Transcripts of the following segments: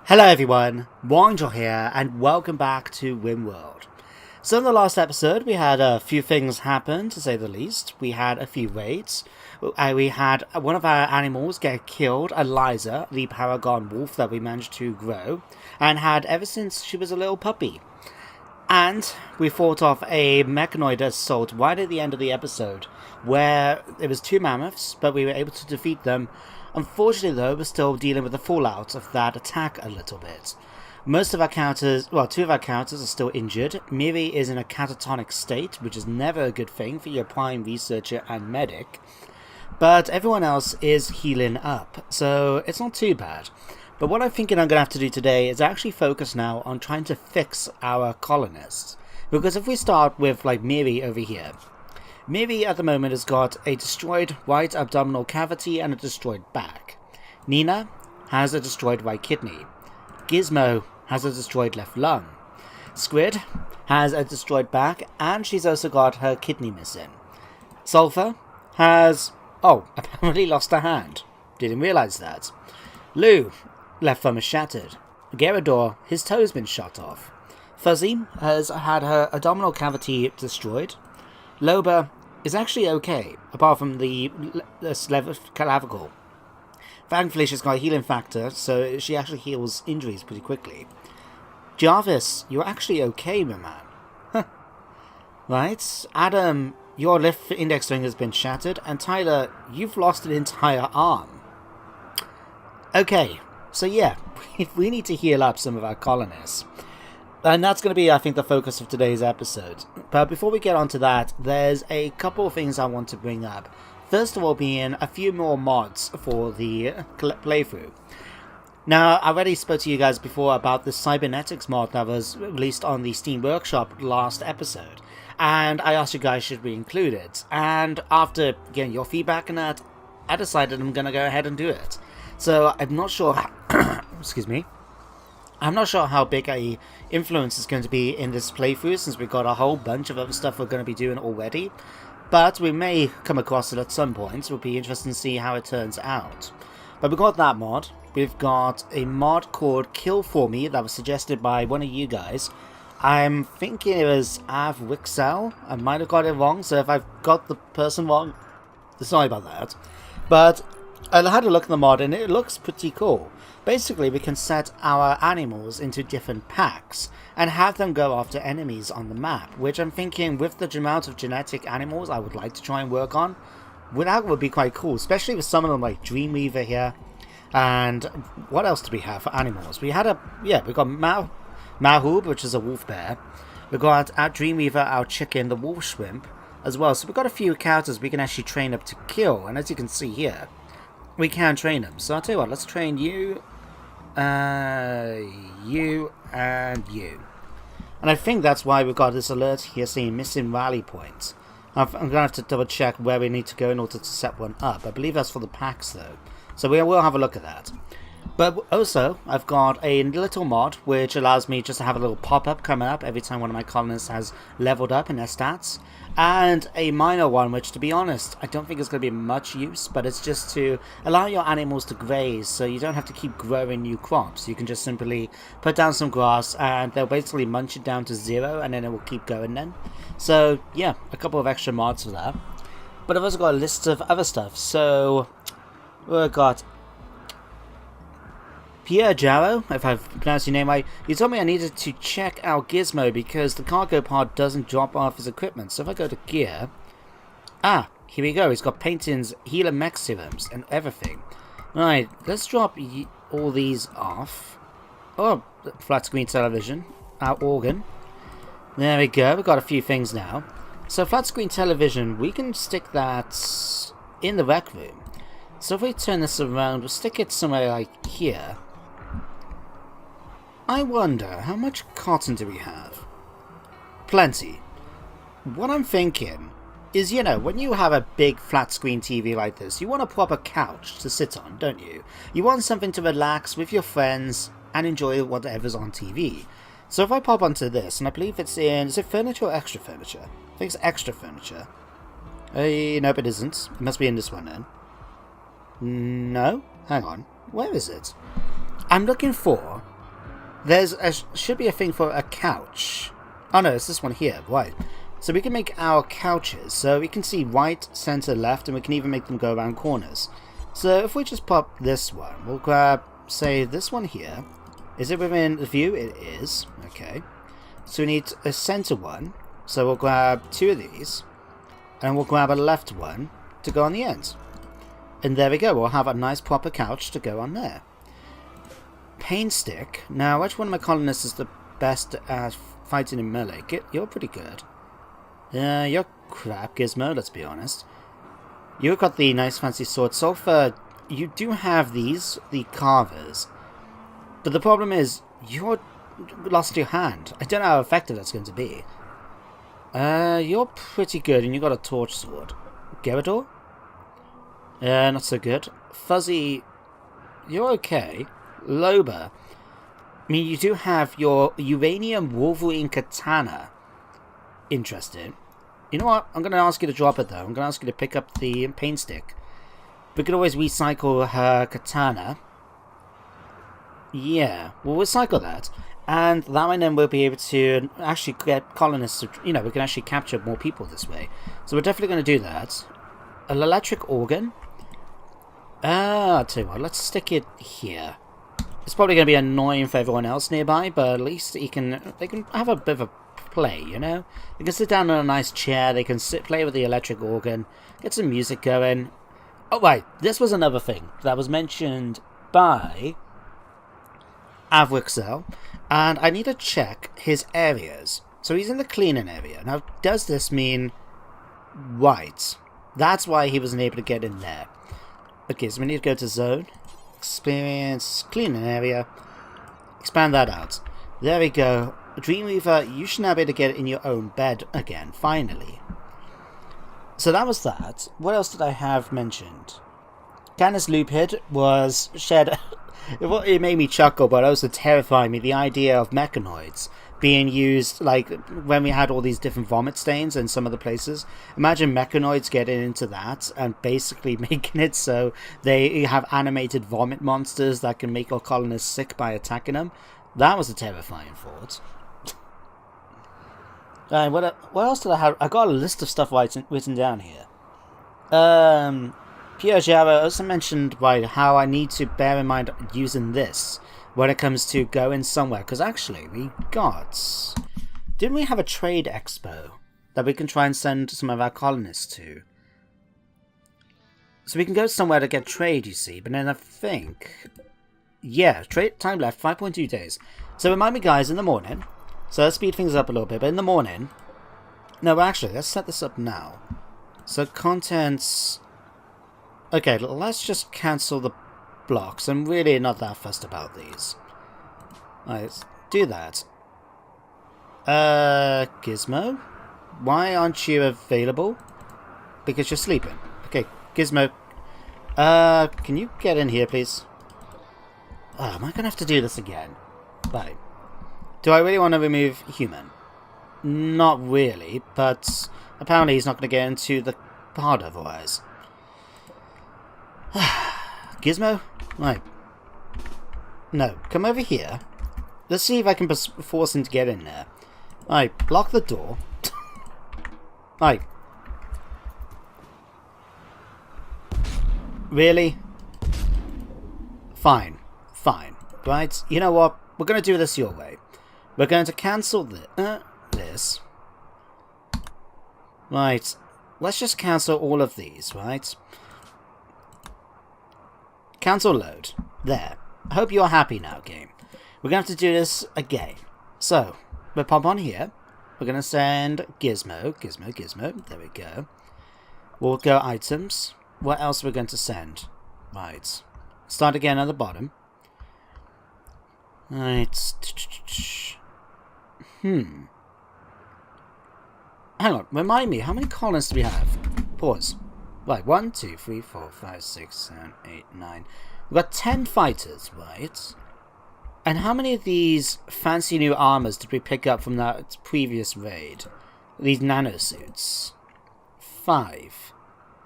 Hello everyone, Wangel here, and welcome back to RimWorld. So in the last episode, we had a few things happen, to say the least. We had a few raids. We had one of our animals get killed, Eliza, the paragon wolf that we managed to grow, and had ever since she was a little puppy. And we fought off a mechanoid assault right at the end of the episode, where it was two mammoths, but we were able to defeat them. Unfortunately though, we're still dealing with the fallout of that attack a little bit. Most of our characters, well, two of our characters are still injured. Miri is in a catatonic state, which is never a good thing for your prime researcher and medic. But everyone else is healing up, so it's not too bad. But what I'm thinking I'm going to have to do today is actually focus now on trying to fix our colonists. Because if we start with, like, Miri over here. Miri at the moment has got a destroyed right abdominal cavity and a destroyed back. Nina has a destroyed right kidney. Gizmo has a destroyed left lung. Squid has a destroyed back, and she's also got her kidney missing. Sulfur has, apparently lost her hand. Didn't realise that. Lou, left thumb is shattered. Gerador, his toe's been shot off. Fuzzy has had her abdominal cavity destroyed. Loba is actually okay, apart from the clavicle. Thankfully, she's got a healing factor, so she actually heals injuries pretty quickly. Jarvis, you're actually okay, my man. Huh. Right, Adam, your left index finger has been shattered, and Tyler, you've lost an entire arm. Okay, so yeah, we need to heal up some of our colonists. And that's going to be, I think, the focus of today's episode. But before we get on to that, there's a couple of things I want to bring up. First of all being a few more mods for the playthrough. Now, I already spoke to you guys before about the cybernetics mod that was released on the Steam Workshop last episode. And I asked you guys should we include it. And after getting your feedback on that, I decided I'm going to go ahead and do it. So I'm not sure how... excuse me. I'm not sure how big a influence is going to be in this playthrough, since we've got a whole bunch of other stuff we're going to be doing already. But we may come across it at some point, so it'll be interesting to see how it turns out. But we've got that mod. We've got a mod called Kill For Me that was suggested by one of you guys. I'm thinking it was Av Wixel. I might have got it wrong, so if I've got the person wrong, sorry about that. But I had a look at the mod and it looks pretty cool. Basically, we can set our animals into different packs and have them go after enemies on the map, which I'm thinking with the amount of genetic animals I would like to try and work on, that would be quite cool, especially with some of them like Dreamweaver here. And what else do we have for animals? We got Mahub, which is a wolf bear. We've got our Dreamweaver, our chicken, the wolf shrimp as well. So we've got a few characters we can actually train up to kill, and as you can see here, we can train them. So I'll tell you what, let's train you, you, and you. And I think that's why we've got this alert here saying missing rally points. I'm going to have to double check where we need to go in order to set one up. I believe that's for the packs though. So we will have a look at that. But also, I've got a little mod which allows me just to have a little pop-up coming up every time one of my colonists has leveled up in their stats. And a minor one, which to be honest, I don't think is going to be much use, but it's just to allow your animals to graze so you don't have to keep growing new crops. You can just simply put down some grass and they'll basically munch it down to 0 and then it will keep going then. So yeah, a couple of extra mods for that. But I've also got a list of other stuff. So we've got Pierre Jarrow, if I've pronounced your name right. You told me I needed to check out Gizmo because the cargo pod doesn't drop off his equipment. So if I go to gear... here we go. He's got paintings, healer mech serums, and everything. Right, let's drop all these off. Oh, flat screen television. Our organ. There we go. We've got a few things now. So flat screen television, we can stick that in the rec room. So if we turn this around, we'll stick it somewhere like here. I wonder, how much cotton do we have? Plenty. What I'm thinking is, you know, when you have a big flat screen TV like this, you want a proper couch to sit on, don't you? You want something to relax with your friends and enjoy whatever's on TV. So if I pop onto this, and I believe it's in, is it furniture or extra furniture? I think it's extra furniture. Nope, it isn't. It must be in this one then. No? Hang on. Where is it? I'm looking for should be a thing for a couch. Oh no, it's this one here. Right. So we can make our couches. So we can see right, center, left, and we can even make them go around corners. So if we just pop this one, we'll grab, say, this one here. Is it within the view? It is. Okay. So we need a center one. So we'll grab 2 of these. And we'll grab a left one to go on the end. And there we go. We'll have a nice proper couch to go on there. Pain stick. Now, which one of my colonists is the best at fighting in melee? You're pretty good. You're crap, Gizmo, let's be honest. You've got the nice fancy sword. Sulfur, you do have these, the carvers. But the problem is, you're lost your hand. I don't know how effective that's going to be. You're pretty good, and you got a torch sword. Gerador? Not so good. Fuzzy, you're okay. Loba, I mean, you do have your Uranium Wolverine Katana. Interesting. You know what? I'm going to ask you to drop it, though. I'm going to ask you to pick up the pain stick. We could always recycle her katana. Yeah, we'll recycle that. And that way then we'll be able to actually get colonists to, you know, we can actually capture more people this way. So we're definitely going to do that. An electric organ. I'll tell you what, let's stick it here. It's probably going to be annoying for everyone else nearby, but at least they can have a bit of a play, you know? They can sit down on a nice chair, they can play with the electric organ, get some music going. Oh, right, this was another thing that was mentioned by Avrixel, and I need to check his areas. So he's in the cleaning area. Now, does this mean white? That's why he wasn't able to get in there. Okay, so we need to go to zone, experience, cleaning area, expand that out. There we go. Dreamweaver, you should now be able to get in your own bed again, finally. So that was that. What else did I have mentioned? Canis Lupid was shed. It made me chuckle, but also terrified me. The idea of mechanoids being used, like when we had all these different vomit stains in some of the places. Imagine mechanoids getting into that and basically making it so they have animated vomit monsters that can make our colonists sick by attacking them. That was a terrifying thought. Right, what else did I have? I got a list of stuff written down here. Pierre Jarre also mentioned how I need to bear in mind using this when it comes to going somewhere. Because actually, didn't we have a trade expo that we can try and send some of our colonists to? So we can go somewhere to get trade, you see. But then I think, yeah, trade time left 5.2 days. So remind me, guys, in the morning. So let's speed things up a little bit. But in the morning, no, actually, let's set this up now. So contents. Okay, let's just cancel the blocks. I'm really not that fussed about these. Alright, let's do that. Gizmo? Why aren't you available? Because you're sleeping. Okay, Gizmo. Can you get in here, please? Oh, am I gonna have to do this again? Right. Do I really want to remove human? Not really, but apparently he's not going to get into the pod otherwise. Gizmo? Right. No, come over here. Let's see if I can force him to get in there. Right, block the door. Right. Really? Fine. Fine. Right, you know what? We're going to do this your way. We're going to cancel this. Right. Let's just cancel all of these, right? Cancel load. There. I hope you're happy now, game. We're going to have to do this again. So, we'll pop on here. We're going to send Gizmo. Gizmo. There we go. We'll go items. What else are we going to send? Right. Start again at the bottom. Right. Hang on, remind me, how many colonists do we have? Pause. Right, 1, 2, 3, 4, 5, 6, 7, 8, 9. We've got 10 fighters, right? And how many of these fancy new armors did we pick up from that previous raid? These nanosuits? 5.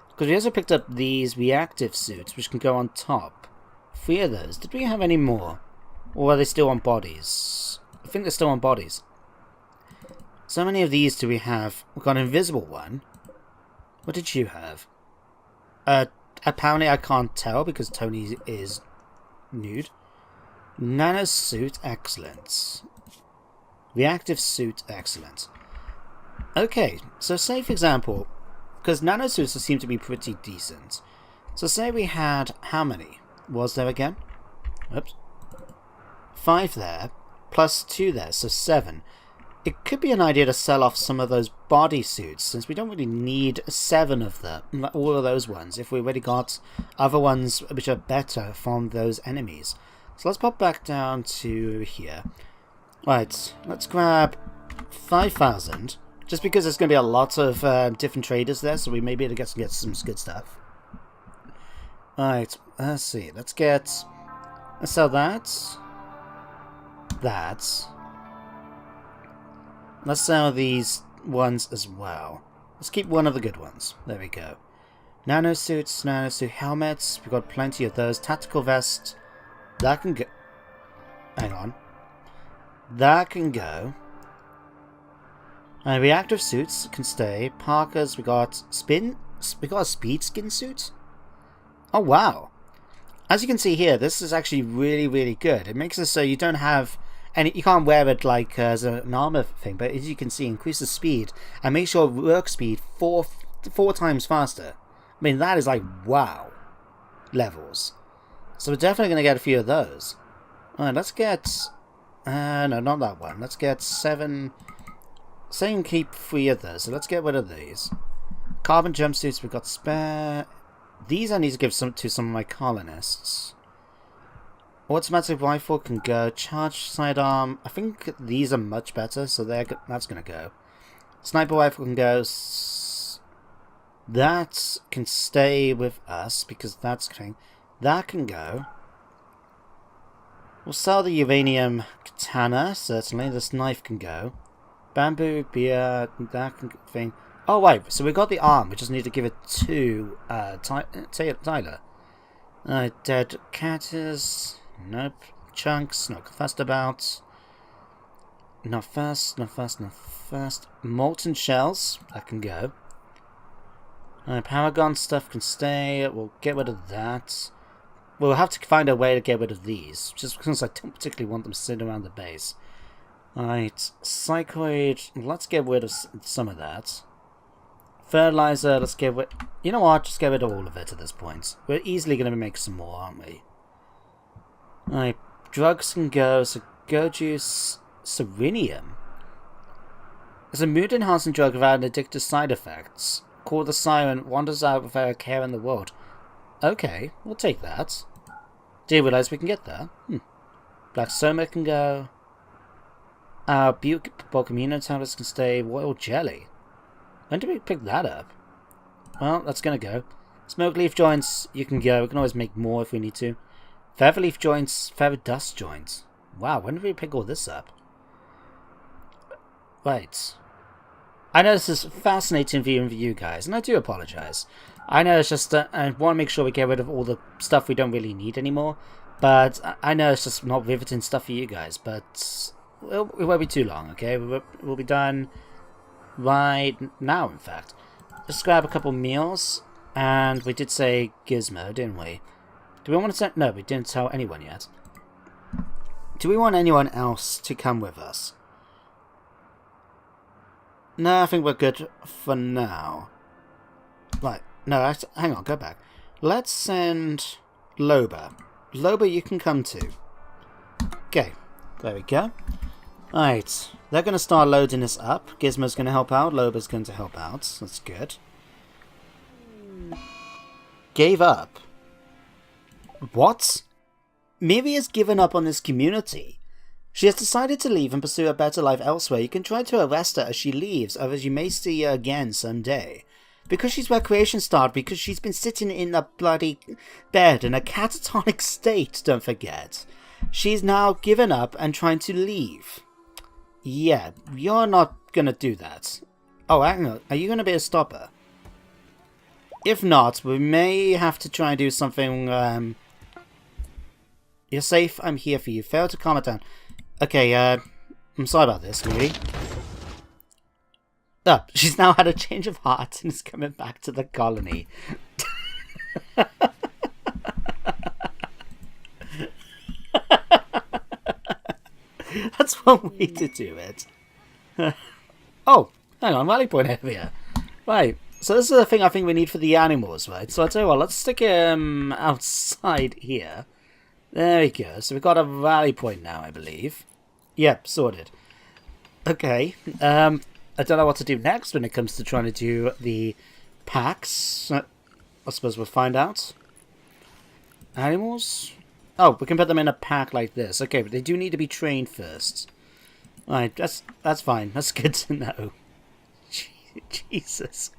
Because we also picked up these reactive suits, which can go on top. 3 of those. Did we have any more? Or are they still on bodies? I think they're still on bodies. So many of these do we have? We've got an invisible one. What did you have? Apparently I can't tell because Tony is nude. Nano suit, excellent. Reactive suit, excellent. Okay, so say for example, because nanosuits seem to be pretty decent. So say we had, how many was there again? Oops. 5 there, plus 2 there, so 7. It could be an idea to sell off some of those bodysuits, since we don't really need 7 of them, all of those ones, if we already got other ones which are better from those enemies. So let's pop back down to here. Right, let's grab 5,000, just because there's going to be a lot of different traders there, so we may be able to get some good stuff. Alright, let's see, let's sell that. Let's sell these ones as well. Let's keep one of the good ones. There we go. Nanosuits, nanosuit helmets. We've got plenty of those. Tactical vest. That can go. Hang on. That can go. And reactive suits can stay. Parkers. We got a speed skin suit. Oh wow. As you can see here, this is actually really, really good. It makes it so you don't have any, you can't wear it like as an armor thing, but as you can see, increases speed and makes your work speed four times faster. I mean, that is like wow levels. So we're definitely going to get a few of those. Alright, let's get no, not that one. Let's get 7. Say and keep 3 of those. So let's get rid of these. Carbon jumpsuits, we've got spare. These I need to give to some of my colonists. Automatic rifle can go. Charge sidearm. I think these are much better, so that's going to go. Sniper rifle can go. That can stay with us because that's going. That can go. We'll sell the uranium katana, certainly. This knife can go. Bamboo, beer, that can thing. Oh, right, so we got the arm. We just need to give it to Tyler. Dead cactus. Nope. Chunks. Not fussed about. Not first. Molten shells. That can go. Paragon stuff can stay. We'll get rid of that. We'll have to find a way to get rid of these, just because I don't particularly want them sitting around the base. Alright. Cycloid. Let's get rid of some of that. Fertilizer. Let's get rid. You know what? Just get rid of all of it at this point. We're easily going to make some more, aren't we? Alright, drugs can go. So go juice. Serenium. It's a mood-enhancing drug without addictive side effects. Call the siren. Wanders out without a care in the world. Okay, we'll take that. Do you realise we can get there? Black Soma can go. Bulk amino tablets can stay. Royal jelly. When did we pick that up? Well, that's gonna go. Smoke leaf joints, you can go. We can always make more if we need to. Feather leaf joints, feather dust joints. Wow, when did we pick all this up? Right. I know this is fascinating viewing for you guys, and I do apologise. I know it's just I want to make sure we get rid of all the stuff we don't really need anymore, but I know it's just not riveting stuff for you guys, but it won't be too long, okay? We'll be done right now, in fact. Just grab a couple meals, and we did say Gizmo, didn't we? Do we want to no, we didn't tell anyone yet. Do we want anyone else to come with us? No, I think we're good for now. Right, no, hang on, go back. Let's send Loba. Loba, you can come too. Okay, there we go. Right, they're going to start loading this up. Gizmo's going to help out, Loba's going to help out. That's good. Gave up. What? Miri has given up on this community. She has decided to leave and pursue a better life elsewhere. You can try to arrest her as she leaves, or as you may see her again someday. Because she's where creation started, because she's been sitting in a bloody bed in a catatonic state, don't forget. She's now given up and trying to leave. Yeah, you're not gonna do that. Oh, hang on. Are you gonna be a stopper? If not, we may have to try and do something, You're safe. I'm here for you. Fail to calm it down. Okay, I'm sorry about this, Louis. Oh, she's now had a change of heart and is coming back to the colony. That's one way to do it. Oh, hang on, rally point area. Right, so this is the thing I think we need for the animals, right? So I'll tell you what, let's stick him outside here. There we go. So we've got a rally point now, I believe. Yep, sorted. Okay, I don't know what to do next when it comes to trying to do the packs. I suppose we'll find out. Animals? Oh, we can put them in a pack like this. Okay, but they do need to be trained first. Right, that's fine. That's good to know. Jesus.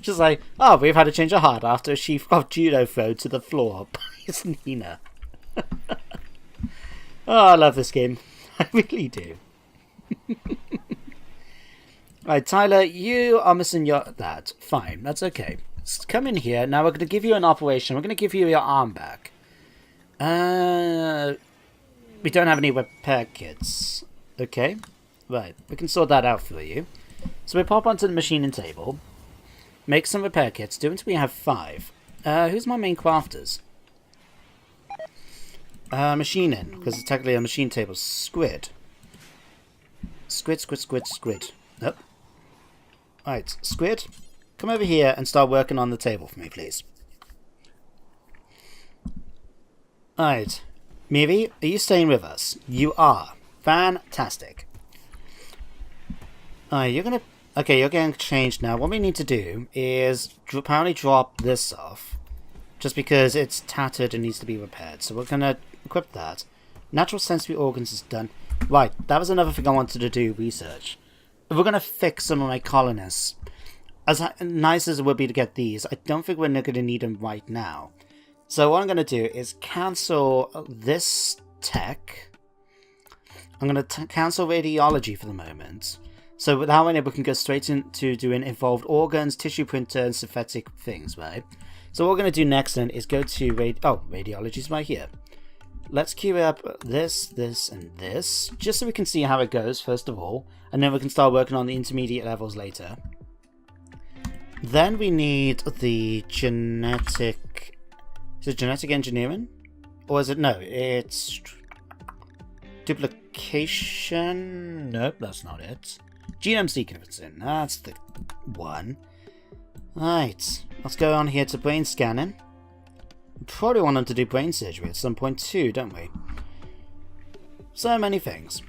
Just like, oh, we've had to change a heart after she got judo thrown to the floor by Nina. Oh, I love this game. I really do. Right, Tyler, you are missing that. Fine, that's okay. Let's come in here. Now we're going to give you an operation. We're going to give you your arm back. We don't have any repair kits. Okay, right. We can sort that out for you. So we pop onto the machining table. Make some repair kits. Do until we have 5. Who's my main crafters? Machining, because it's technically a machine table. Squid. Squid. Nope. Right, Squid, come over here and start working on the table for me, please. Alright. Miri, are you staying with us? You are. Fantastic. Alright, you're gonna... Okay, you're getting changed now. What we need to do is apparently drop this off. Just because it's tattered and needs to be repaired. So we're gonna equip that. Natural sensory organs is done. Right, that was another thing I wanted to do, research. If we're gonna fix some of my colonists, as nice as it would be to get these, I don't think we're going to need them right now. So what I'm going to do is cancel this tech. I'm going to cancel radiology for the moment. So that way we can go straight into doing evolved organs, tissue printer, and synthetic things, right? So what we're going to do next then is go to radiology's right here. Let's queue up this, and this, just so we can see how it goes first of all, and then we can start working on the intermediate levels later. Then we need the genetic... Is it genetic engineering? Or is it... No, it's... Duplication? Nope, that's not it. Genome sequencing, that's the one. Right, let's go on here to brain scanning. We probably want them to do brain surgery at some point too, don't we? So many things.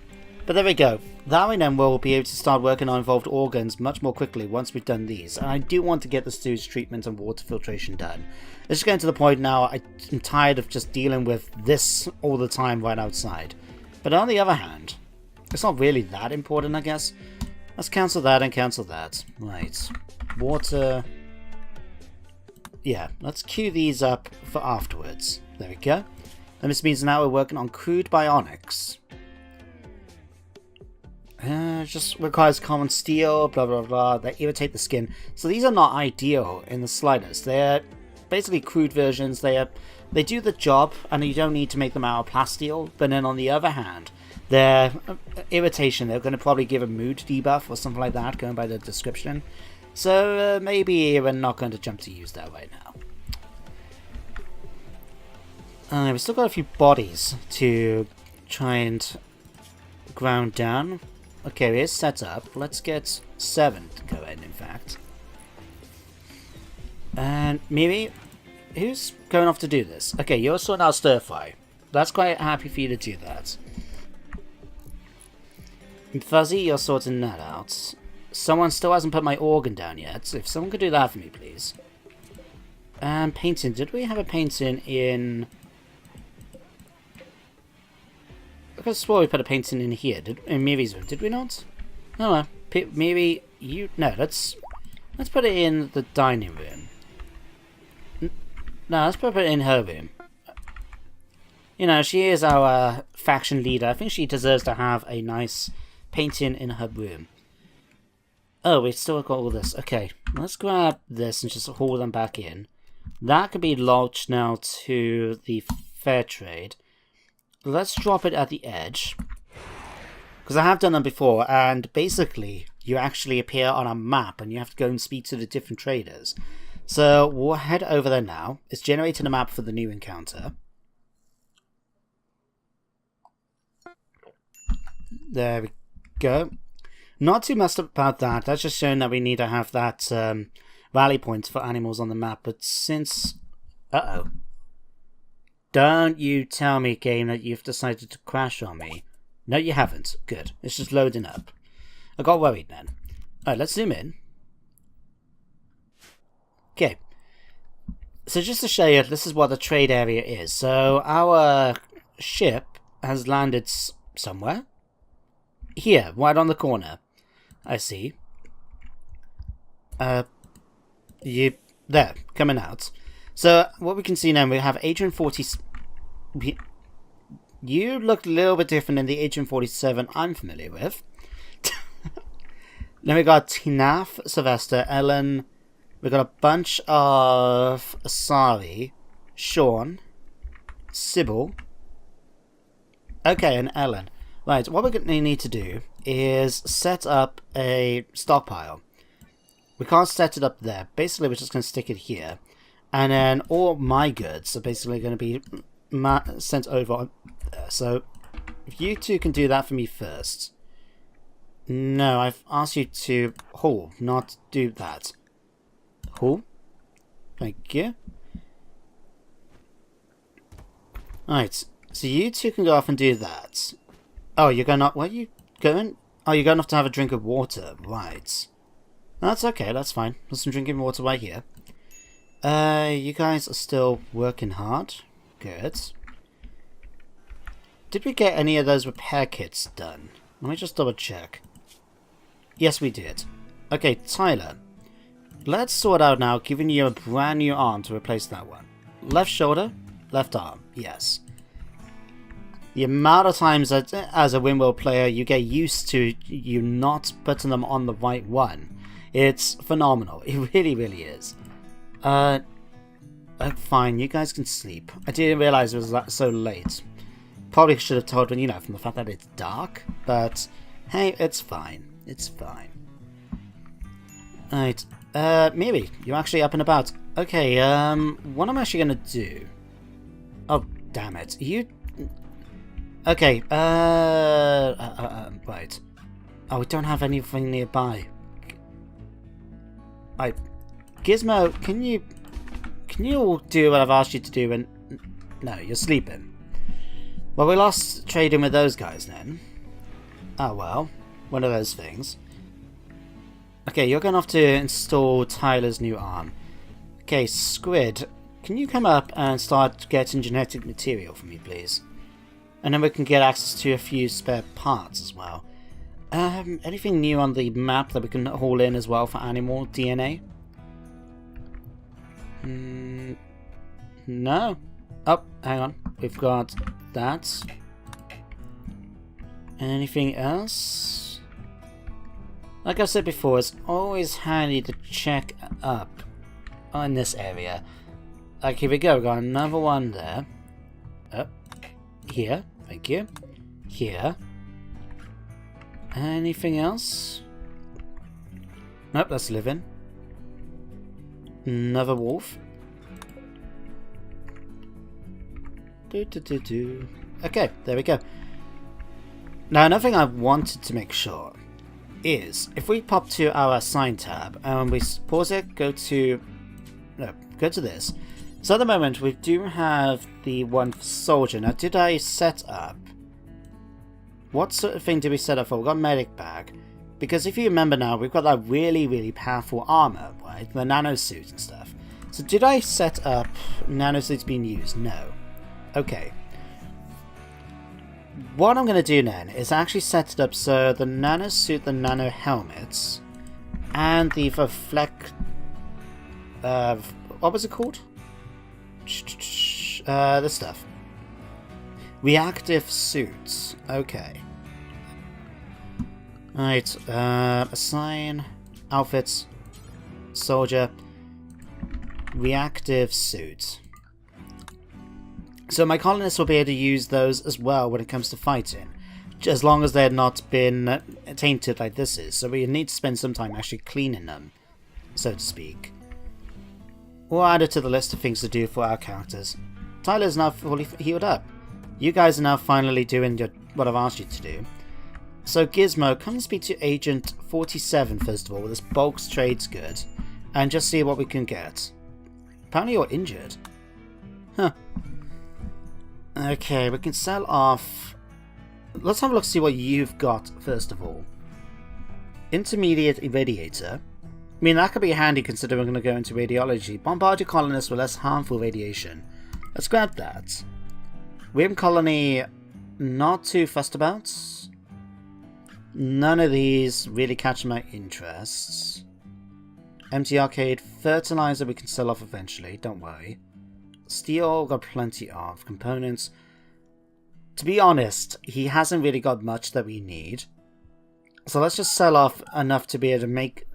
But there we go. That way then we'll be able to start working on evolved organs much more quickly once we've done these. And I do want to get the sewage treatment and water filtration done. It's just getting to the point now I'm tired of just dealing with this all the time right outside. But on the other hand, it's not really that important, I guess. Let's cancel that and cancel that. Right. Water. Yeah, let's queue these up for afterwards. There we go. And this means now we're working on crude bionics. Just requires common steel, blah blah blah. They irritate the skin. So these are not ideal in the slightest. They're basically crude versions. They do the job, and you don't need to make them out of plasteel. But then on the other hand, their irritation, they're going to probably give a mood debuff or something like that, going by the description. So maybe we're not going to jump to use that right now. We've still got a few bodies to try and ground down. Okay, here's set up. Let's get 7 to go in fact. And Miri, who's going off to do this? Okay, you're sorting out stir fry. That's quite happy for you to do that. And Fuzzy, you're sorting that out. Someone still hasn't put my organ down yet, so if someone could do that for me, please. And painting. Did we have a painting in... I could have swore we put a painting in here, in Miri's room, did we not? No, Miri, you... No, let's put it in the dining room. No, let's put it in her room. You know, she is our faction leader. I think she deserves to have a nice painting in her room. Oh, we've still got all this. Okay, let's grab this and just haul them back in. That could be lodged now to the fair trade. Let's drop it at the edge. Because I have done them before, and basically you actually appear on a map and you have to go and speak to the different traders. So we'll head over there now. It's generating a map for the new encounter. There we go. Not too much about that. That's just showing that we need to have that rally point for animals on the map. But since... Uh-oh. Don't you tell me, game, that you've decided to crash on me. No, you haven't. Good. It's just loading up. I got worried then. Alright, let's zoom in. Okay. So just to show you, this is what the trade area is. So our ship has landed somewhere. Here, right on the corner. I see. You... There, coming out. So, what we can see now, we have Agent 40... You look a little bit different than the Agent 47 I'm familiar with. Then we got Tinaf, Sylvester, Ellen. We got a bunch of Asari, Sean, Sybil. Okay, and Ellen. Right, what we're going to need to do is set up a stockpile. We can't set it up there. Basically, we're just going to stick it here. And then all my goods are basically going to be sent over there. So, if you two can do that for me first. No, I've asked you to haul, not do that. Haul. Thank you. Alright, so you two can go off and do that. Oh, you're going off... Where are you going? Oh, you're going off to have a drink of water. Right. That's okay, that's fine. There's some drinking water right here. You guys are still working hard. Good. Did we get any of those repair kits done? Let me just double check. Yes, we did. Okay, Tyler. Let's sort out now, giving you a brand new arm to replace that one. Left shoulder, left arm. Yes. The amount of times that, as a RimWorld player, you get used to you not putting them on the right one. It's phenomenal. It really, really is. Fine, you guys can sleep. I didn't realize it was so late. Probably should have told you, from the fact that it's dark. But, hey, it's fine. It's fine. Alright, Miri, you're actually up and about. Okay, what I'm actually gonna do... Oh, damn it. You... Okay, right. Oh, we don't have anything nearby. Gizmo, can you all do what I've asked you to do and... No, you're sleeping. Well, we lost trading with those guys then. Oh well, one of those things. Okay, you're going off to install Tyler's new arm. Okay, Squid, can you come up and start getting genetic material for me, please? And then we can get access to a few spare parts as well. Anything new on the map that we can haul in as well for animal DNA? No. Oh, hang on. We've got that. Anything else? Like I said before, it's always handy to check up on this area. Like, here we go. We've got another one there. Oh, here. Thank you. Here. Anything else? Nope, that's living. Another wolf. Okay, there we go. Now, another thing I wanted to make sure is if we pop to our sign tab and we pause it, go to this. So at the moment we do have the one for soldier. Now, did I set up? What sort of thing did we set up for? We've got medic bag. Because if you remember now, we've got that really, really powerful armor, right? The nanosuit and stuff. So did I set up nanosuits being used? No. Okay. What I'm going to do then is actually set it up so the nanosuit, the nano helmets, and the reflect... what was it called? This stuff. Reactive suits. Okay. Alright, assign outfits, soldier. reactive suit. So my colonists will be able to use those as well when it comes to fighting, as long as they're not been tainted like this is. So we need to spend some time actually cleaning them, so to speak. We'll add it to the list of things to do for our characters. Tyler's now fully healed up. You guys are now finally doing what I've asked you to do. So Gizmo, come and speak to Agent 47 first of all with this bulk trades good, and just see what we can get. Apparently you're injured. Huh. Okay, we can sell off... Let's have a look to see what you've got first of all. Intermediate Irradiator. I mean, that could be handy considering we're going to go into radiology. Bombard your colonists with less harmful radiation. Let's grab that. Worm Colony, not too fussed about. None of these really catch my interests. Empty Arcade, Fertilizer we can sell off eventually, don't worry. Steel, got plenty of components. To be honest, he hasn't really got much that we need. So let's just sell off enough to be able to make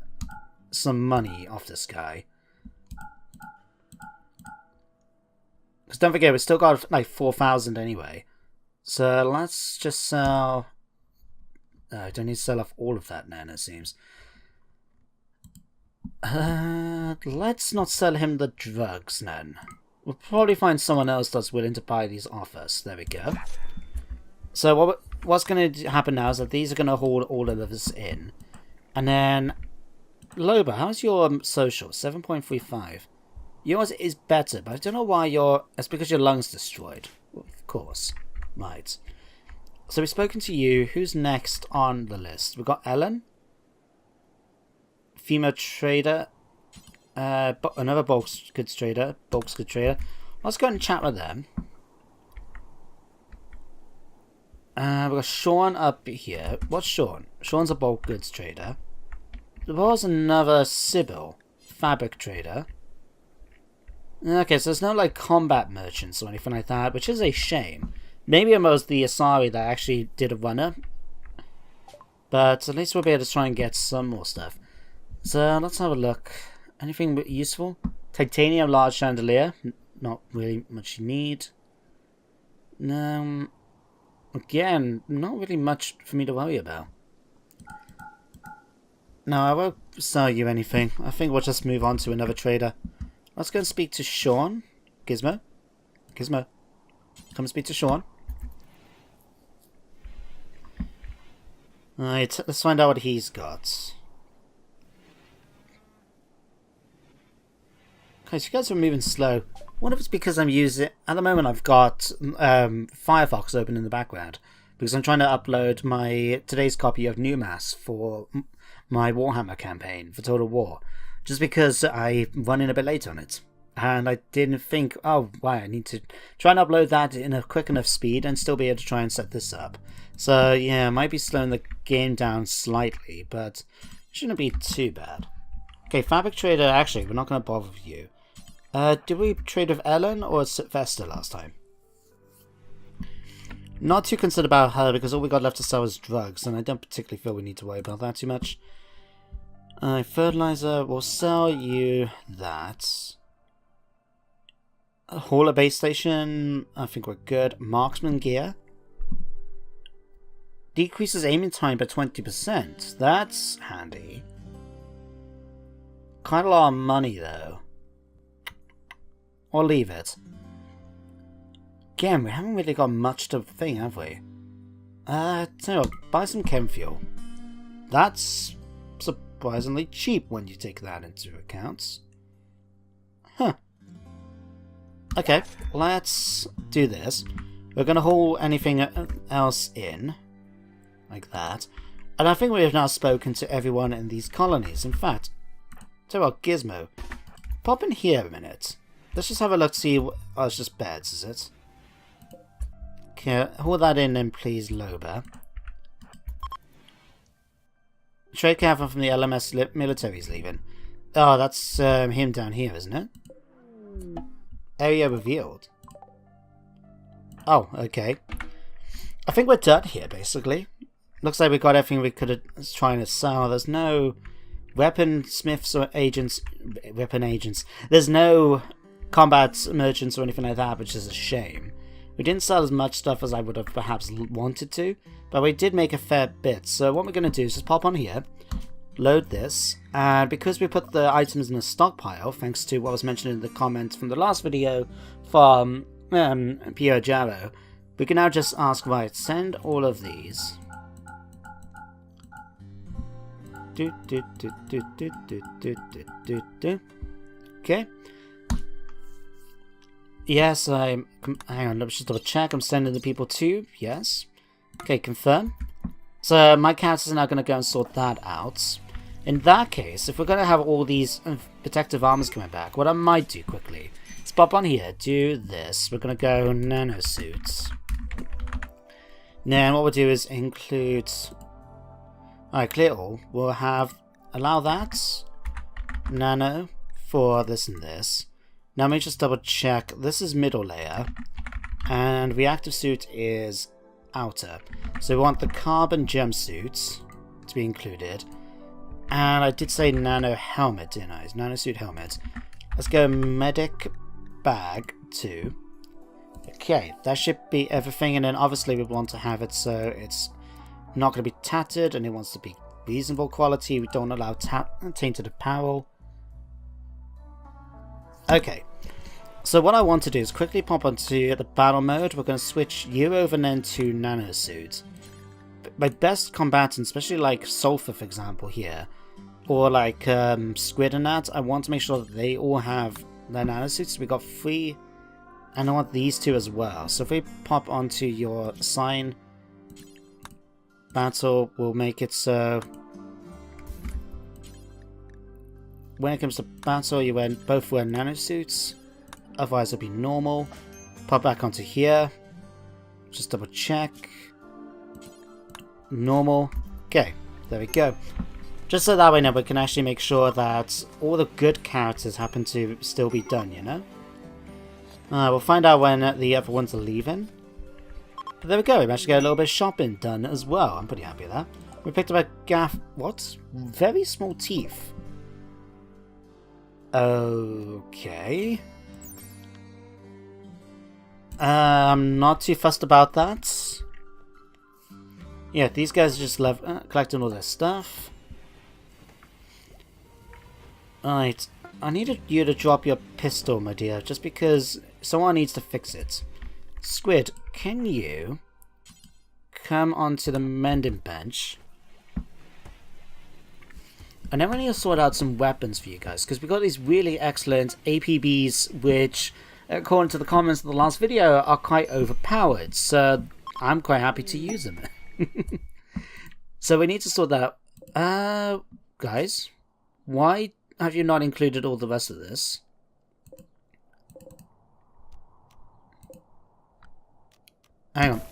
some money off this guy. Because don't forget, we've still got like 4,000 anyway. So let's just sell... I don't need to sell off all of that now, it seems. Let's not sell him the drugs then. We'll probably find someone else that's willing to buy these off us. There we go. So what's going to happen now is that these are going to hold all of this in. And then... Loba, how's your social? 7.35. Yours is better, but I don't know why your... It's because your lungs destroyed. Well, of course. Right. So we've spoken to you. Who's next on the list? We've got Ellen. Female trader. Another bulk goods trader. Let's go and chat with them. We've got Sean up here. What's Sean? Sean's a bulk goods trader. There was another Sybil. Fabric trader. Okay, so there's no like combat merchants or anything like that, which is a shame. Maybe it was the Asari that actually did a runner. But at least we'll be able to try and get some more stuff. So let's have a look. Anything useful? Titanium large chandelier. Not really much you need. Again, not really much for me to worry about. No, I won't sell you anything. I think we'll just move on to another trader. Let's go and speak to Sean. Gizmo. Come and speak to Sean. Alright, let's find out what he's got. Okay, so you guys are moving slow. I wonder if it's because I'm using... At the moment I've got Firefox open in the background. Because I'm trying to upload today's copy of Newmass for my Warhammer campaign for Total War. Just because I'm running a bit late on it. And I didn't think, oh, wow, I need to try and upload that in a quick enough speed and still be able to try and set this up. So, yeah, I might be slowing the game down slightly, but it shouldn't be too bad. Okay, Fabric Trader, actually, we're not going to bother with you. Did we trade with Ellen or Sylvester last time? Not too concerned about her because all we got left to sell is drugs, and I don't particularly feel we need to worry about that too much. Fertilizer, we'll sell you that. Hauler base station, I think we're good. Marksman gear. Decreases aiming time by 20%. That's handy. Quite a lot of money though. Or leave it. Again, we haven't really got much to think, have we? Tell you what, buy some chem fuel. That's surprisingly cheap when you take that into account. Huh. Okay, let's do this. We're going to haul anything else in. Like that. And I think we have now spoken to everyone in these colonies. In fact, tell you what, Gizmo, pop in here a minute. Let's just have a look to see... Oh, it's just beds, is it? Okay, haul that in then, please, Loba. Trade caravan from the LMS military's leaving. Oh, that's him down here, isn't it? Area revealed. Oh, okay. I think we're done here, basically. Looks like we got everything we could try and sell. There's no weapon smiths or agents, weapon agents. There's no combat merchants or anything like that, which is a shame. We didn't sell as much stuff as I would have perhaps wanted to, but we did make a fair bit. So what we're going to do is just pop on here, load this, and because we put the items in a stockpile, thanks to what was mentioned in the comments from the last video from Pierre Jarrow, we can now just ask, right, send all of these. Okay. Yes, hang on, let's just double check. I'm sending the people too. Yes. Okay, confirm. So my characters are now going to go and sort that out. In that case, if we're going to have all these protective armors coming back, what I might do quickly is pop on here, do this. We're going to go nano suits. Then what we'll do is include... Alright, clear all. We'll allow that. Nano for this and this. Now let me just double check. This is middle layer. And reactive suit is outer. So we want the carbon jumpsuits to be included. And I did say nano helmet, didn't I? Nano suit helmet. Let's go medic bag 2. Okay, that should be everything. And then obviously we want to have it so it's not going to be tattered and it wants to be reasonable quality. We don't allow tainted apparel. Okay, so what I want to do is quickly pop onto the battle mode. We're going to switch you over then to nanosuit. My best combatants, especially like Sulfur for example here, or like Squid and that, I want to make sure that they all have their nanosuits. We got 3, and I want these 2 as well. So if we pop onto your sign battle, we'll make it so when it comes to battle, you both wear nanosuits. Otherwise, it'll be normal. Pop back onto here. Just double check. Normal. Okay, there we go. Just so that way now we can actually make sure that all the good characters happen to still be done, you know? We'll find out when the other ones are leaving. But there we go, we managed to get a little bit of shopping done as well. I'm pretty happy with that. We picked up a what? Very small teeth. Okay. I'm not too fussed about that. Yeah, these guys are just collecting all their stuff. Alright, I needed you to drop your pistol, my dear, just because someone needs to fix it. Squid, can you come onto the mending bench? And then we need to sort out some weapons for you guys, because we've got these really excellent APBs, which, according to the comments of the last video, are quite overpowered. So I'm quite happy to use them. So we need to sort that out. Guys, why have you not included all the rest of this? Hang on.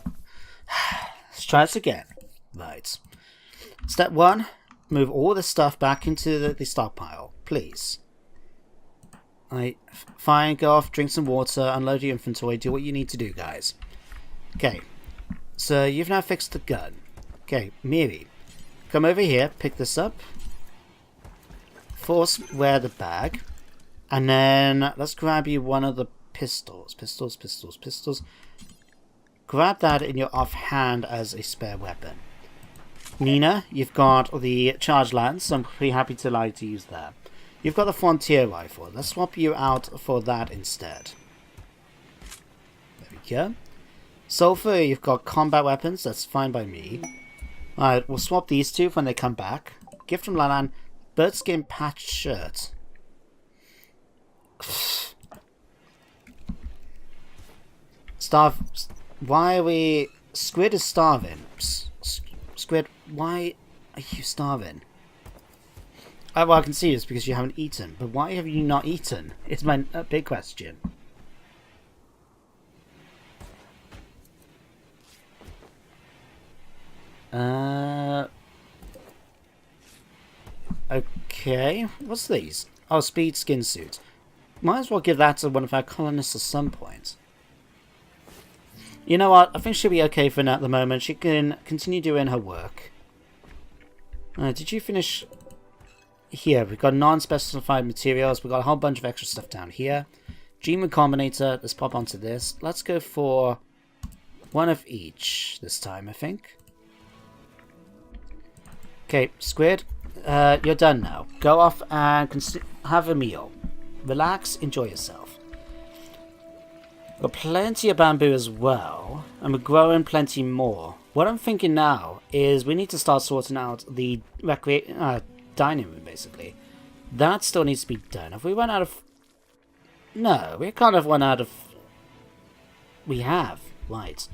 Let's try this again. Right. Step 1. Move all this stuff back into the stockpile, please. Fine, go off, drink some water, unload your inventory, do what you need to do, guys. Okay, so you've now fixed the gun. Okay, Miri, come over here, pick this up. Force wear the bag. And then let's grab you one of the pistols. Pistols. Grab that in your offhand as a spare weapon. Nina, you've got the charge lance, so I'm pretty happy to allow you to use that. You've got the frontier rifle. Let's swap you out for that instead. There we go. Sulfur, you've got combat weapons. That's fine by me. Alright, we'll swap these two when they come back. Gift from Lalan, birdskin patched shirt. Why are we... Squid is starving. Squid, why are you starving? Well, I can see it's because you haven't eaten, but why have you not eaten? It's my big question. Okay, what's these? Oh, speed skin suit. Might as well give that to one of our colonists at some point. You know what? I think she'll be okay for now at the moment. She can continue doing her work. Did you finish? here. We've got non-specified materials. We've got a whole bunch of extra stuff down here. Gene Recombinator. Let's pop onto this. Let's go for one of each this time, I think. Okay, Squid. You're done now. Go off and have a meal. Relax, enjoy yourself. Got plenty of bamboo as well, and we're growing plenty more. What I'm thinking now is we need to start sorting out the dining room, basically. That still needs to be done. Have we run out of... No, we kind of run out of... We have. Right.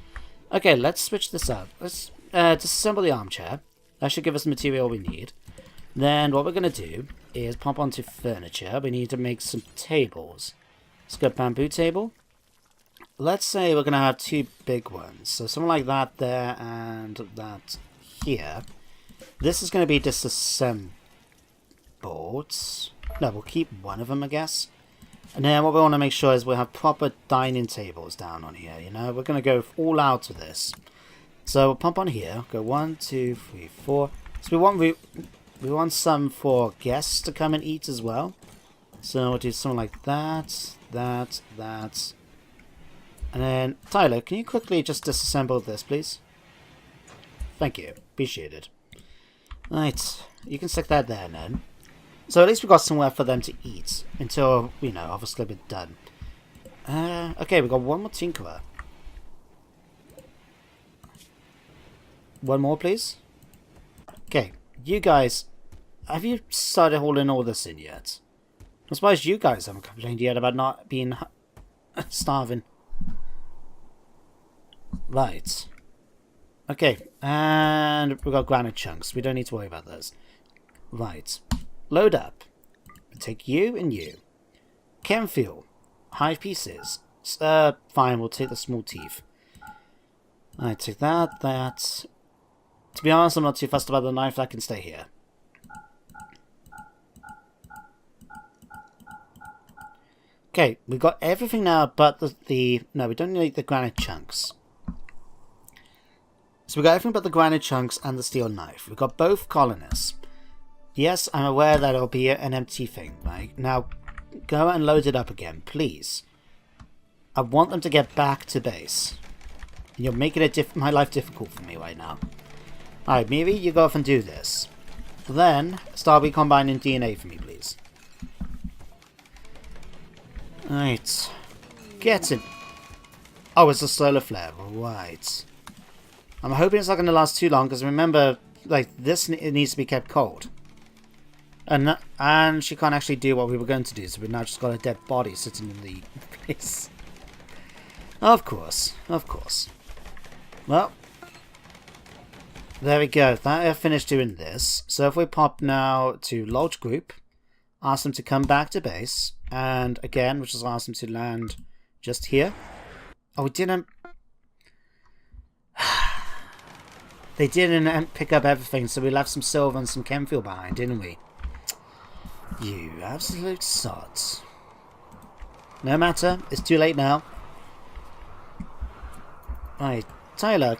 Okay, let's switch this up. Let's disassemble the armchair. That should give us the material we need. Then what we're going to do is pop onto furniture. We need to make some tables. Let's go bamboo table. Let's say we're going to have two big ones. So something like that there and that here. This is going to be disassembled. No, we'll keep one of them, I guess. And then what we want to make sure is we have proper dining tables down on here, you know. We're going to go all out with this. So we'll pump on here. Go 1, 2, 3, 4. So we want some for guests to come and eat as well. So we'll do something like that, that. And then, Tyler, can you quickly just disassemble this, please? Thank you. Appreciate it. Right. You can stick that there then. So at least we've got somewhere for them to eat. Until, you know, obviously we're done. Okay, we've got one more tinkerer. One more, please. Okay. You guys, have you started hauling all this in yet? I'm surprised you guys haven't complained yet about not being starving. Right. Okay, and we've got granite chunks. We don't need to worry about those. Right. Load up. Take you and you. Chem fuel. 5 pieces. Fine, we'll take the small teeth. Alright, take that. To be honest, I'm not too fussed about the knife. That can stay here. Okay, we've got everything now but the... No, we don't need the granite chunks. So we've got everything but the granite chunks and the steel knife. We've got both colonists. Yes, I'm aware that it'll be an empty thing, right? Now, go and load it up again, please. I want them to get back to base. You're making it my life difficult for me right now. Alright, Miri, you go off and do this. Then, start recombining DNA for me, please. Alright. Get it. Oh, it's a solar flare. Right. I'm hoping it's not going to last too long, because remember, like, this it needs to be kept cold. And she can't actually do what we were going to do, so we've now just got a dead body sitting in the place. Of course. Of course. Well. There we go. That I finished doing this. So if we pop now to Lodge Group, ask them to come back to base, and again, we'll just ask them to land just here. Oh, we didn't... They didn't pick up everything, so we left some silver and some chem fuel behind, didn't we? You absolute sods. No matter, it's too late now. Right, Tyler,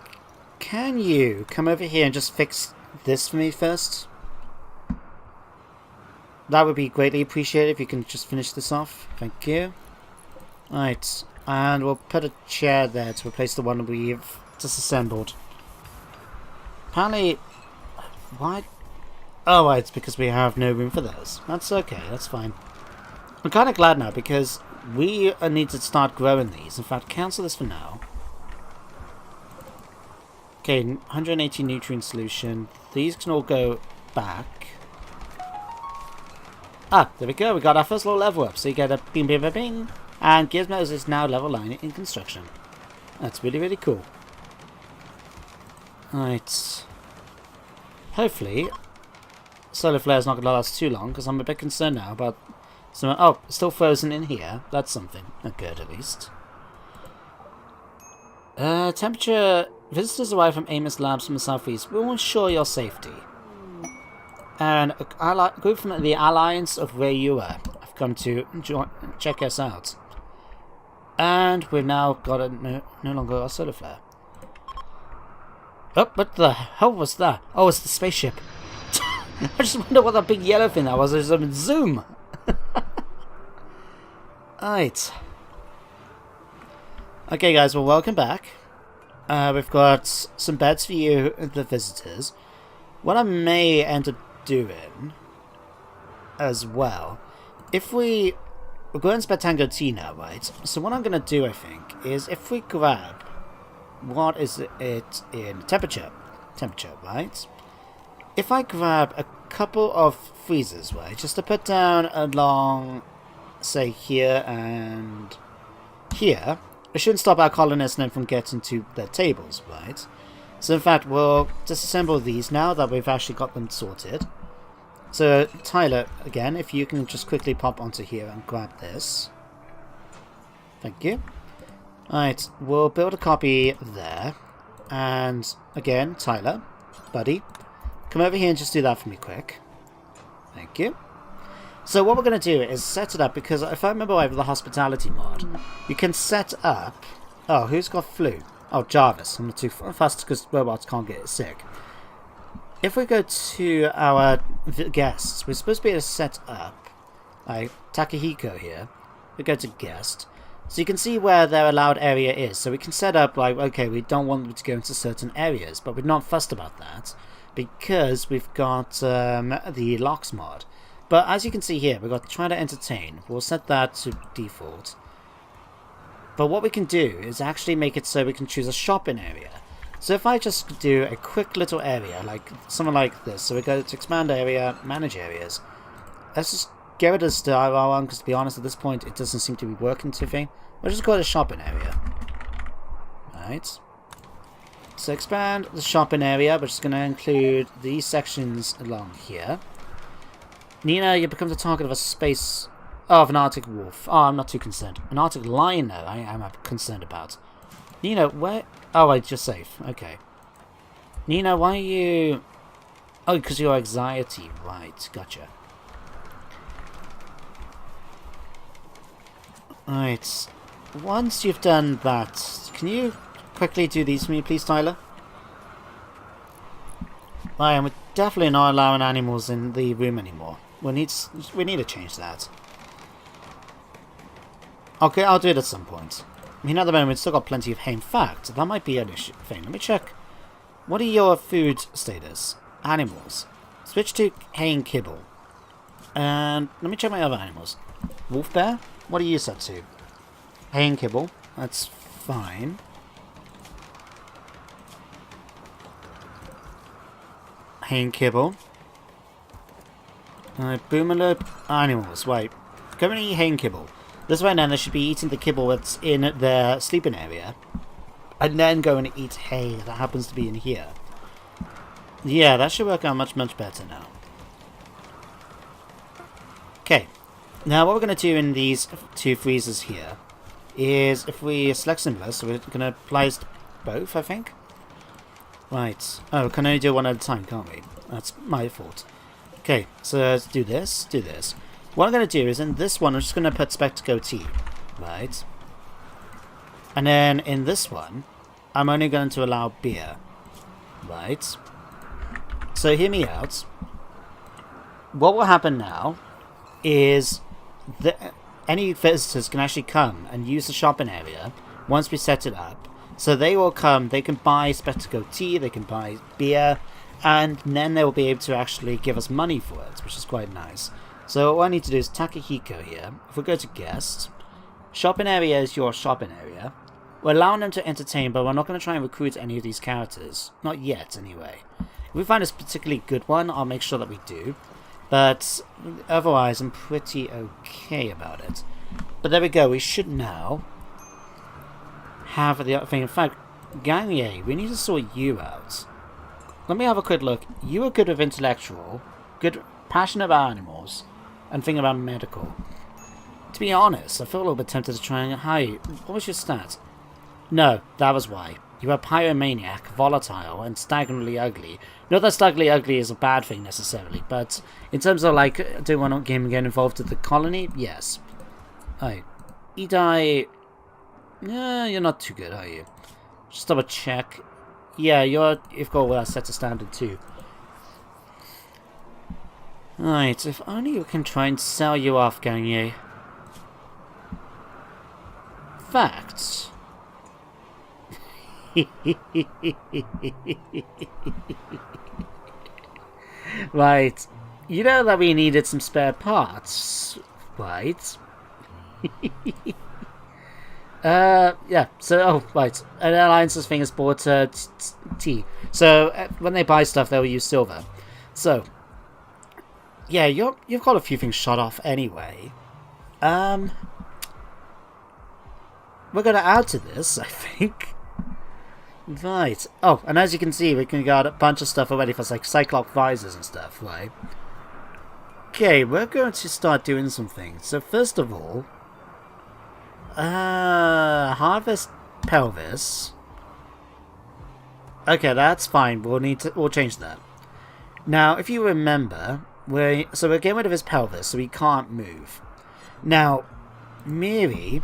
can you come over here and just fix this for me first? That would be greatly appreciated if you can just finish this off. Thank you. Right, and we'll put a chair there to replace the one we've disassembled. Apparently, why? Oh, right, it's because we have no room for those. That's okay, that's fine. I'm kind of glad now because we need to start growing these. In fact, cancel this for now. Okay, 180 nutrient solution. These can all go back. Ah, there we go. We got our first little level up. So you get a bing, bing, bing, bing. And Gizmos is now level 9 in construction. That's really, really cool. Right. Hopefully, solar flare is not going to last too long because I'm a bit concerned now about some. Oh, it's still frozen in here. That's something. Good, at least. Temperature. Visitors arrive from Amos Labs from the southeast. We will ensure your safety. And a group from the Alliance of where you are have come to check us out. And we've now got a no longer a solar flare. Oh, what the hell was that? Oh, it's the spaceship. I just wonder what that big yellow thing that was. There's a zoom. Alright. Okay, guys, well, welcome back. We've got some beds for you, the visitors. What I may end up doing as well, if we're going to Tango T now, right? So what I'm going to do, I think, is if we grab, what is it in temperature, right? If I grab a couple of freezers, right, just to put down along, say, here and here, it shouldn't stop our colonists then from getting to their tables, right? So in fact, we'll disassemble these now that we've actually got them sorted. So Tyler, again, if you can just quickly pop onto here and grab this. Thank you. Alright, we'll build a copy there. And again, Tyler, buddy, come over here and just do that for me quick. Thank you. So what we're going to do is set it up, because if I remember right with the hospitality mod, you can set up... Oh, who's got flu? Oh, Jarvis. I'm not too fast because robots can't get sick. If we go to our guests, we're supposed to be able to set up like Takahiko here. We go to guest. So you can see where their allowed area is. So we can set up like, okay, we don't want them to go into certain areas, but we're not fussed about that because we've got the locks mod. But as you can see here, we've got try to entertain. We'll set that to default. But what we can do is actually make it so we can choose a shopping area. So if I just do a quick little area, like something like this. So we go to expand area, manage areas. Let's just get rid of the star one, because to be honest, at this point, it doesn't seem to be working too thing. We'll just call it a shopping area. Right. So expand the shopping area, which is going to include these sections along here. Nina, you become the target of a space... Oh, of an Arctic wolf. Oh, I'm not too concerned. An Arctic lion, though, I am concerned about. Nina, where... Oh, wait, you're safe. Okay. Nina, why are you... Oh, because of your anxiety. Right, gotcha. Alright. Once you've done that, can you quickly do these for me, please, Tyler? Right, and we're definitely not allowing animals in the room anymore. We need to change that. Okay, I'll do it at some point. I mean, at the moment, we've still got plenty of hay. In fact, that might be an issue thing. Let me check. What are your food status? Animals. Switch to hay and kibble. And let me check my other animals. Wolf bear? What are you set to? Hay and kibble. That's fine. Hay and kibble. Boomerloop animals. Right. Currently hay and kibble. This way now they should be eating the kibble that's in their sleeping area. And then go and eat hay that happens to be in here. Yeah, that should work out much, much better now. Okay. Now what we're going to do in these two freezers here is if we select similar, so we're going to place both, I think. Right. Oh, we can only do one at a time, can't we? That's my fault. Okay, so let's do this, do this. What I'm going to do is in this one, I'm just going to put Spectacle T, right? And then in this one, I'm only going to allow beer, right? So hear me out. What will happen now is that any visitors can actually come and use the shopping area once we set it up. So they will come, they can buy Spectacle Tea, they can buy beer, and then they will be able to actually give us money for it, which is quite nice. So what I need to do is Takahiko here. If we go to guest, shopping area is your shopping area. We're allowing them to entertain, but we're not going to try and recruit any of these characters. Not yet, anyway. If we find a particularly good one, I'll make sure that we do. But otherwise, I'm pretty okay about it. But there we go. We should now have the other thing. In fact, Gagnier, we need to sort you out. Let me have a quick look. You are good with intellectual, good, passionate about animals, and think about medical. To be honest, I feel a little bit tempted to try and hire you. What was your stat? No, that was why. You are pyromaniac, volatile, and staggering ugly. Not that staggering ugly is a bad thing necessarily, but in terms of like, do you want to get involved with the colony? Yes. Oh, Edai. Yeah, you're not too good, are you? Just double check. Yeah, you've got all that set to standard too. Right, if only we can try and sell you off, can you? Facts. Right. You know that we needed some spare parts, right? Yeah, so, oh, right. An alliance's thing is bought, tea. So, when they buy stuff, they'll use silver. So, yeah, you've got a few things shot off anyway. We're gonna add to this, I think. Right. Oh, and as you can see, we can got a bunch of stuff already for, like, Cyclops visors and stuff, right? Okay, we're going to start doing some things. So, first of all, harvest pelvis. Okay, that's fine. We'll change that. Now, if you remember, we're getting rid of his pelvis, so he can't move. Now, Miri,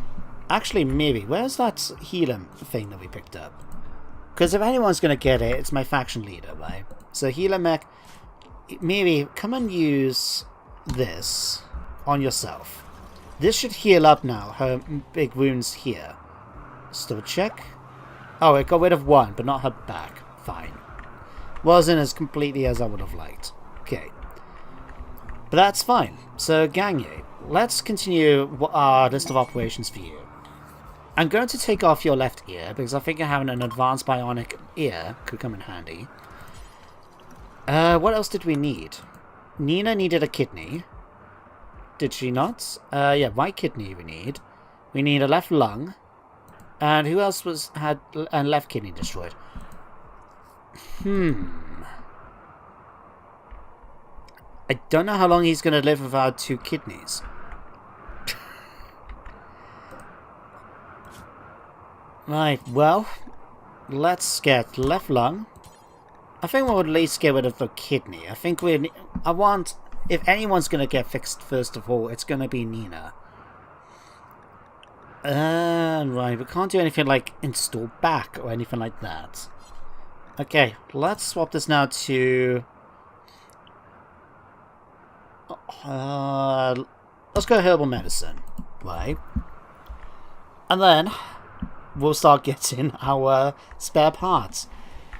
where's that helium thing that we picked up? Because if anyone's gonna get it, it's my faction leader, right? So healer mech, Miri, come and use this on yourself. This should heal up now, her big wounds here. Still check. Oh, it got rid of one, but not her back. Fine. Wasn't as completely as I would have liked. Okay. But that's fine. So, Ganye, let's continue our list of operations for you. I'm going to take off your left ear, because I think having an advanced bionic ear could come in handy. What else did we need? Nina needed a kidney. Did she not? Yeah, right kidney we need. We need a left lung. And who else had a left kidney destroyed? I don't know how long he's going to live without 2 kidneys. Right, well, let's get left lung. I think we'll at least get rid of the kidney. I think if anyone's going to get fixed first of all, it's going to be Nina. Right, we can't do anything like install back or anything like that. Okay, let's swap this now to... let's go herbal medicine, right? And then we'll start getting our spare parts.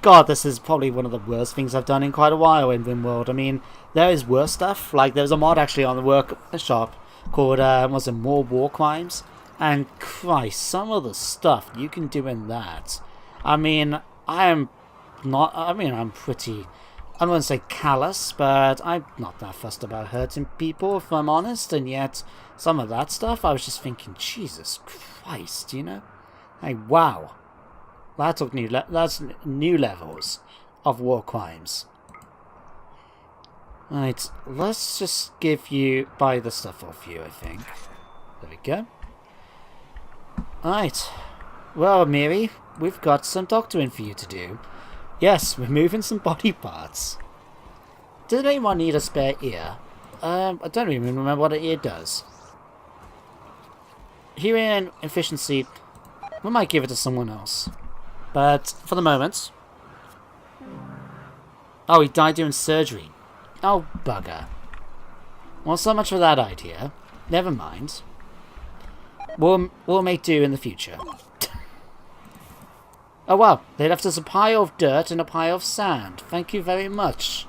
God, this is probably one of the worst things I've done in quite a while in RimWorld. I mean, there is worse stuff. Like, there's a mod actually on the workshop called, was it More War Crimes? And Christ, some of the stuff you can do in that. I mean, I'm pretty... I don't want to say callous, but I'm not that fussed about hurting people, if I'm honest, and yet some of that stuff, I was just thinking, Jesus Christ, you know? Like, wow. That's new levels of war crimes. Right, let's just buy the stuff off you, I think. There we go. Right. Well, Miri, we've got some doctoring for you to do. Yes, removing some body parts. Did anyone need a spare ear? I don't even remember what an ear does. Hearing and efficiency, we might give it to someone else. But for the moment... Oh, he died doing surgery. Oh, bugger. Well, so much for that idea. Never mind. We'll make do in the future. Oh wow, they left us a pile of dirt and a pile of sand. Thank you very much.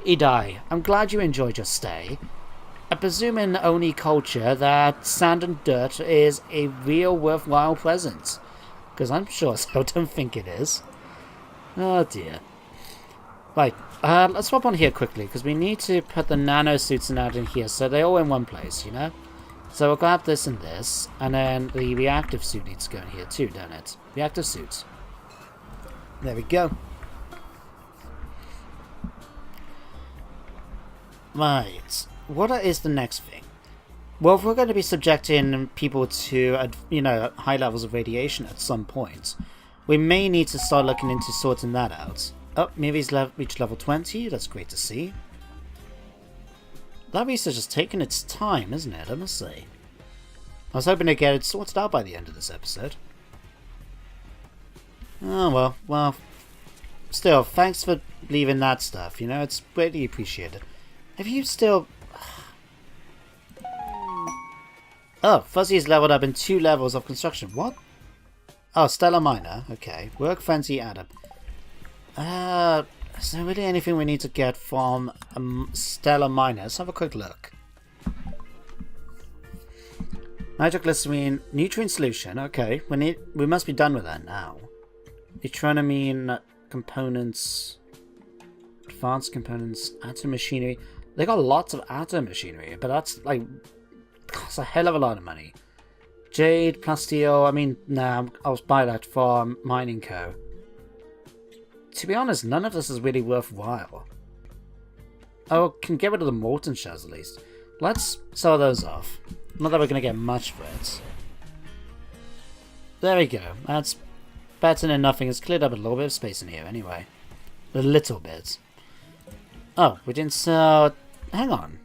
Idai, I'm glad you enjoyed your stay. I presume in Oni culture that sand and dirt is a real worthwhile present. Because I'm sure I don't think it is. Oh dear. Right, let's swap on here quickly, because we need to put the nano suits and that in here, so they're all in one place, you know? So we'll grab this and this, and then the reactive suit needs to go in here too, don't it? Reactive suits. There we go. Right. What is the next thing? Well, if we're going to be subjecting people to, high levels of radiation at some point, we may need to start looking into sorting that out. Oh, maybe he's reached level 20. That's great to see. That research has taken its time, isn't it? I must say. I was hoping to get it sorted out by the end of this episode. Oh, well, still, thanks for leaving that stuff, it's greatly appreciated. Have you still... Oh, Fuzzy's leveled up in 2 levels of construction. What? Oh, Stellar Miner. Okay. Work Fancy Adam. Is there really anything we need to get from Stellar Miner? Let's have a quick look. Nitroglycerine, nutrient solution. Okay, we must be done with that now. Nitroamine components, advanced components, atom machinery. They got lots of atom machinery, but that's like costs a hell of a lot of money. Jade, plasteel. I mean, nah, I'll buy that for Mining Co. To be honest, none of this is really worthwhile. Oh, can get rid of the molten shells at least. Let's sell those off. Not that we're going to get much for it. There we go. That's better than nothing. It's cleared up a little bit of space in here anyway. A little bit. Oh, we didn't sell... Hang on.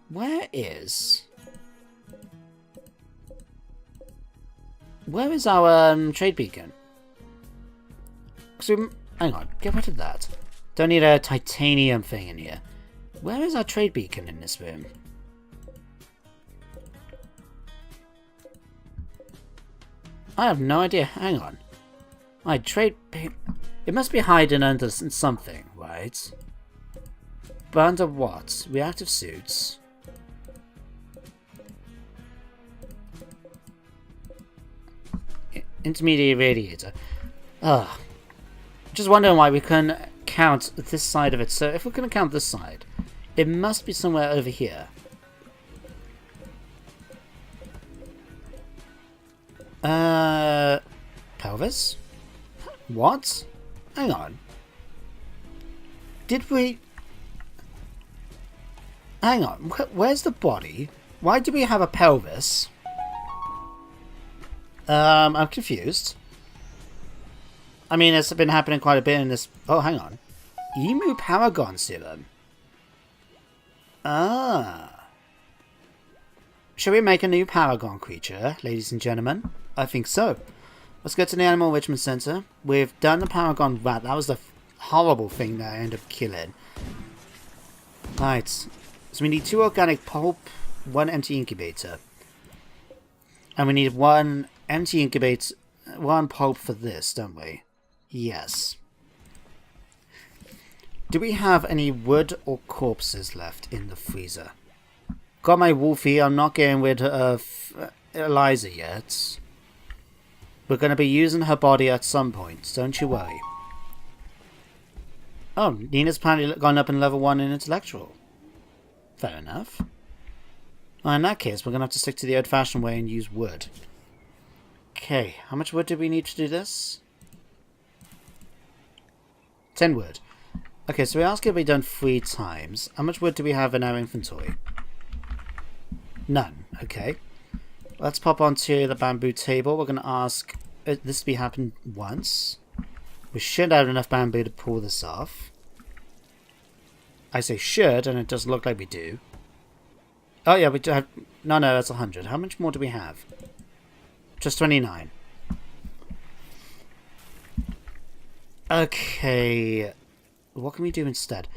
Where is our trade beacon? Hang on. Get rid of that. Don't need a titanium thing in here. Where is our trade beacon in this room? I have no idea. Hang on. My trade... It must be hiding under something, right? But under what? Reactive suits. Intermediate radiator. Ugh. Just wondering why we couldn't count this side of it. So if we're going to count this side, it must be somewhere over here. Pelvis? What? Hang on. Did we... Hang on. Where's the body? Why do we have a pelvis? I'm confused. I mean, it's been happening quite a bit in this... Oh, hang on. Emu Paragon Serum. Ah. Shall we make a new Paragon creature, ladies and gentlemen? I think so. Let's go to the Animal Enrichment Center. We've done the Paragon Rat. That was the horrible thing that I ended up killing. Right. So we need 2 organic pulp, 1 empty incubator. And we need 1 empty incubator, 1 pulp for this, don't we? Yes. Do we have any wood or corpses left in the freezer? Got my Wolfie. I'm not getting rid of Eliza yet. We're going to be using her body at some point, don't you worry. Oh, Nina's apparently gone up in level 1 in intellectual. Fair enough. Well, in that case, we're going to have to stick to the old-fashioned way and use wood. Okay, how much wood do we need to do this? 10 wood. Okay, so we asked it to be done 3 times. How much wood do we have in our inventory? None. Okay. Let's pop onto the bamboo table. We're going to ask this to be happened once. We should have enough bamboo to pull this off. I say should, and it does look like we do. Oh yeah, we do have... No, that's 100. How much more do we have? Just 29. Okay. What can we do instead?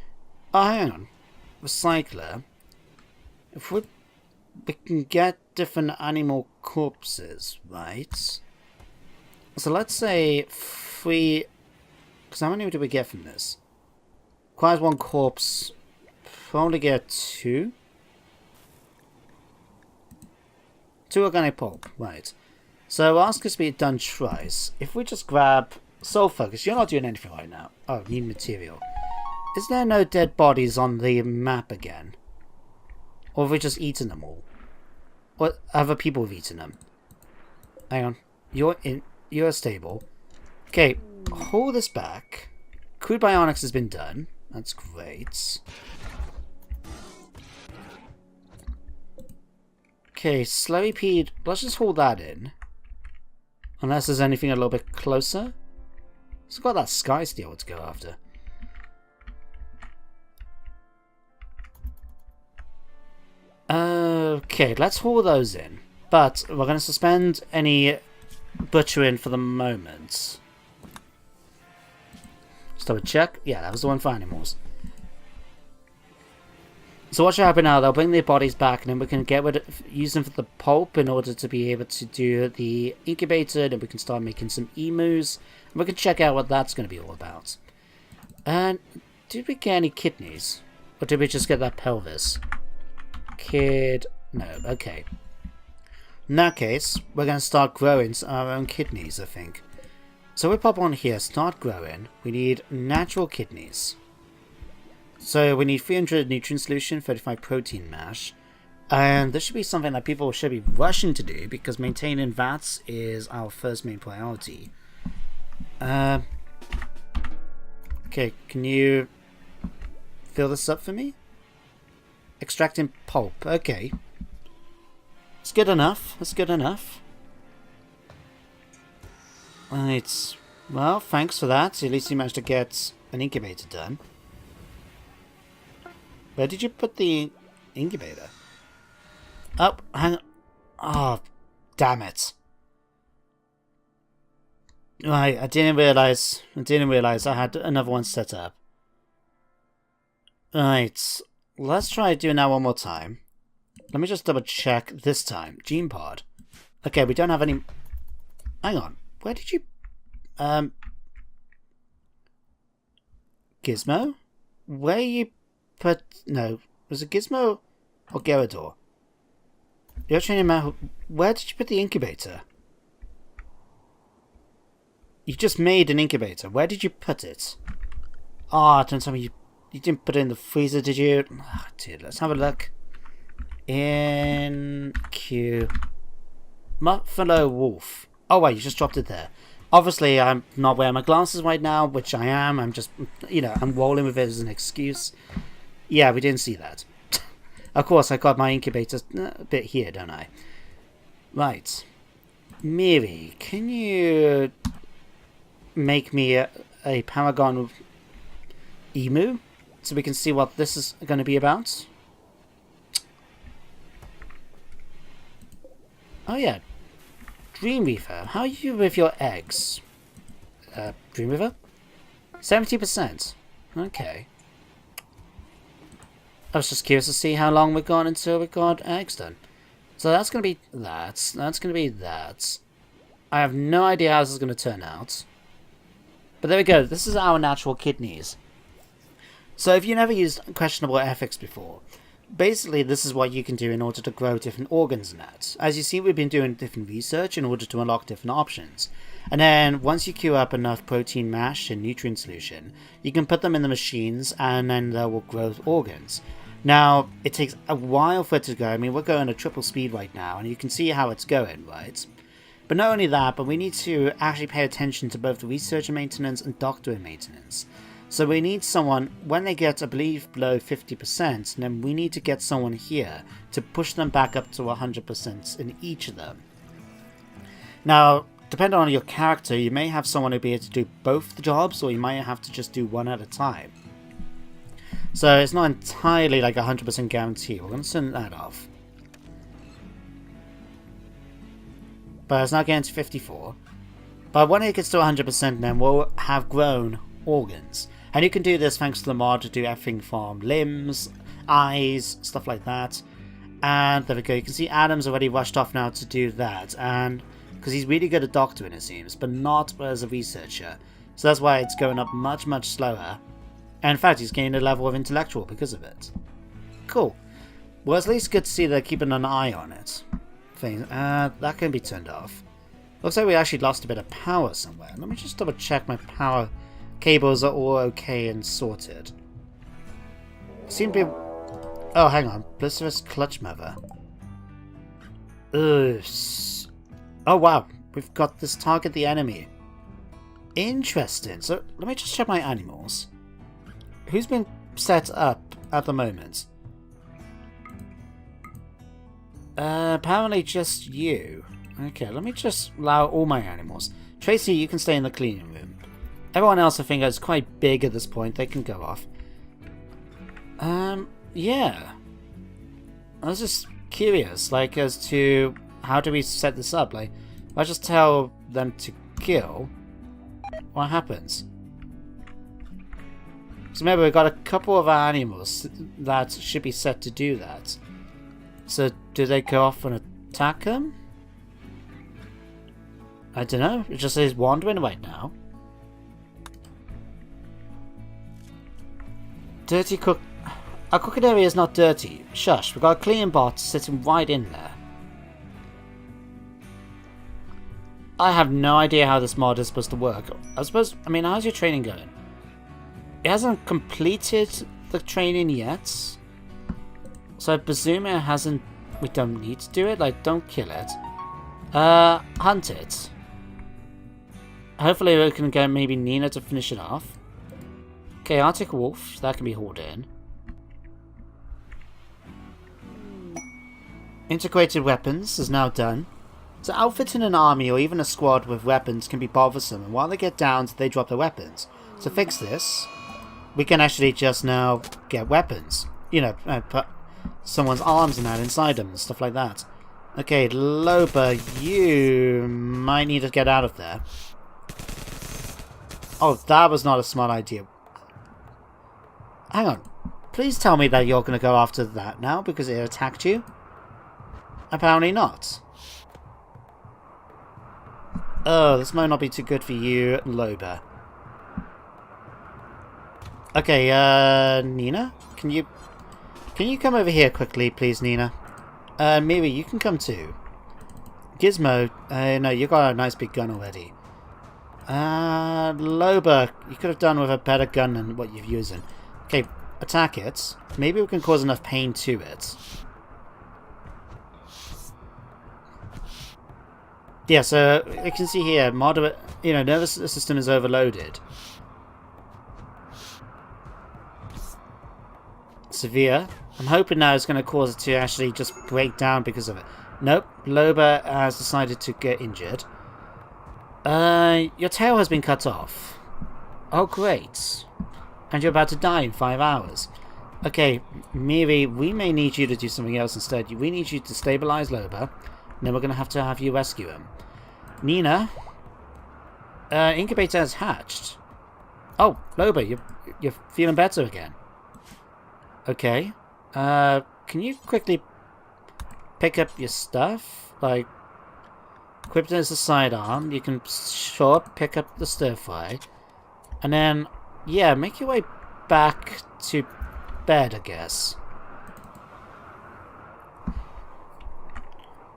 Oh, hang on. Recycler. If we can get different animal corpses, right? So let's say 3... Because how many do we get from this? Requires 1 corpse. We'll only get 2. 2 organic pulp, right. So ask us to be done twice. If we just grab Soul Focus, you're not doing anything right now. Oh, need material. Is there no dead bodies on the map again? Or have we just eaten them all? Or other people have eaten them? Hang on. You're stable. Okay, hold this back. Crude Bionics has been done. That's great. Okay, Slurrypede. Let's just hold that in. Unless there's anything a little bit closer. It's got that Sky Steel to go after. Okay, let's haul those in. But we're going to suspend any butchering for the moment. Just double check. Yeah, that was the one for animals. So what should happen now, they'll bring their bodies back and then we can use them for the pulp in order to be able to do the incubator, and we can start making some emus. And we can check out what that's going to be all about. And did we get any kidneys? Or did we just get that pelvis? No, okay. In that case, we're going to start growing our own kidneys, I think. So we pop on here, start growing. We need natural kidneys. So we need 300 nutrient solution, 35 protein mash. And this should be something that people should be rushing to do because maintaining VATs is our first main priority. Okay, can you fill this up for me? Extracting pulp, okay. It's good enough, that's good enough. Right, well, thanks for that. At least you managed to get an incubator done. Where did you put the incubator? Oh, hang on. Oh, damn it. Right, I didn't realise I had another one set up. Right, let's try doing that one more time. Let me just double check this time. Gene pod. Okay, we don't have any... Hang on, where did you... Gizmo? Where you... But no, was it Gizmo or Gyarados? You're trying to remember, where did you put the incubator? You just made an incubator. Where did you put it? Ah, don't tell me you didn't put it in the freezer, did you? Oh, dude, let's have a look. In Q. Buffalo Wolf. Oh wait, you just dropped it there. Obviously, I'm not wearing my glasses right now, which I am. I'm just, you know, I'm rolling with it as an excuse. Yeah, we didn't see that. Of course, I got my incubator a bit here, don't I? Right. Miri, can you make me a Paragon Emu? So we can see what this is going to be about? Oh yeah. Dreamweaver, how are you with your eggs? Dreamweaver? 70%. Okay. I was just curious to see how long we've gone until we got eggs done. So that's going to be that. That's going to be that. I have no idea how this is going to turn out. But there we go. This is our natural kidneys. So if you never used questionable ethics before, basically this is what you can do in order to grow different organs in that. As you see, we've been doing different research in order to unlock different options. And then once you queue up enough protein mash and nutrient solution, you can put them in the machines and then they will grow organs. Now, it takes a while for it to go. I mean, we're going at triple speed right now, and you can see how it's going, right? But not only that, but we need to actually pay attention to both the researcher maintenance and doctor maintenance. So we need someone, when they get, I believe, below 50%, then we need to get someone here to push them back up to 100% in each of them. Now, depending on your character, you may have someone who'll be able to do both the jobs, or you might have to just do one at a time. So it's not entirely like 100% guarantee. We're going to turn that off. But it's not getting to 54. But when it gets to 100%, then we'll have grown organs. And you can do this thanks to the mod to do everything from limbs, eyes, stuff like that. And there we go. You can see Adam's already rushed off now to do that. And because he's really good at doctoring, it seems, but not as a researcher. So that's why it's going up much, much slower. And in fact, he's gained a level of intellectual because of it. Cool. Well, it's at least good to see they're keeping an eye on it. That can be turned off. Looks like we actually lost a bit of power somewhere. Let me just double check my power cables are all okay and sorted. Seem to be... Oh, hang on. Blisterous Clutch Mother. Ugh. Oh, wow. We've got this target the enemy. Interesting. So, let me just check my animals. Who's been set up at the moment? Apparently just you. Okay, let me just allow all my animals. Tracy, you can stay in the cleaning room. Everyone else, I think, is quite big at this point. They can go off. Yeah. I was just curious, like, as to how do we set this up? Like, if I just tell them to kill, what happens? So remember, we've got a couple of animals that should be set to do that. So do they go off and attack him? I don't know. It just says wandering right now. Dirty cook. Our cooking area is not dirty. Shush, we've got a clean bot sitting right in there. I have no idea how this mod is supposed to work. I mean, how's your training going? It hasn't completed the training yet. So I presume it hasn't... We don't need to do it? Like, don't kill it. Hunt it. Hopefully we can get maybe Nina to finish it off. Okay, Arctic Wolf. That can be hauled in. Integrated weapons is now done. So outfitting an army or even a squad with weapons can be bothersome, and while they get downed, they drop their weapons. To fix this, we can actually just now get weapons. You know, put someone's arms and that inside them and stuff like that. Okay, Loba, you might need to get out of there. Oh, that was not a smart idea. Hang on. Please tell me that you're going to go after that now because it attacked you? Apparently not. Oh, this might not be too good for you, Loba. Okay, Nina? Can you come over here quickly, please, Nina? Miri, you can come too. Gizmo, no, you got a nice big gun already. Loba, you could have done with a better gun than what you're using. Okay, attack it. Maybe we can cause enough pain to it. Yeah, so you can see here, moderate, you know, nervous system is overloaded. Severe. I'm hoping now it's going to cause it to actually just break down because of it. Nope, Loba has decided to get injured. Your tail has been cut off. Oh, great. And you're about to die in 5 hours. Okay, Miri, we may need you to do something else instead. We need you to stabilize Loba, and then we're going to have you rescue him. Nina, incubator has hatched. Oh, Loba, you're feeling better again. Okay. Can you quickly pick up your stuff? Like, equip it as a sidearm. You can sure pick up the stir fry. And then, yeah, make your way back to bed, I guess.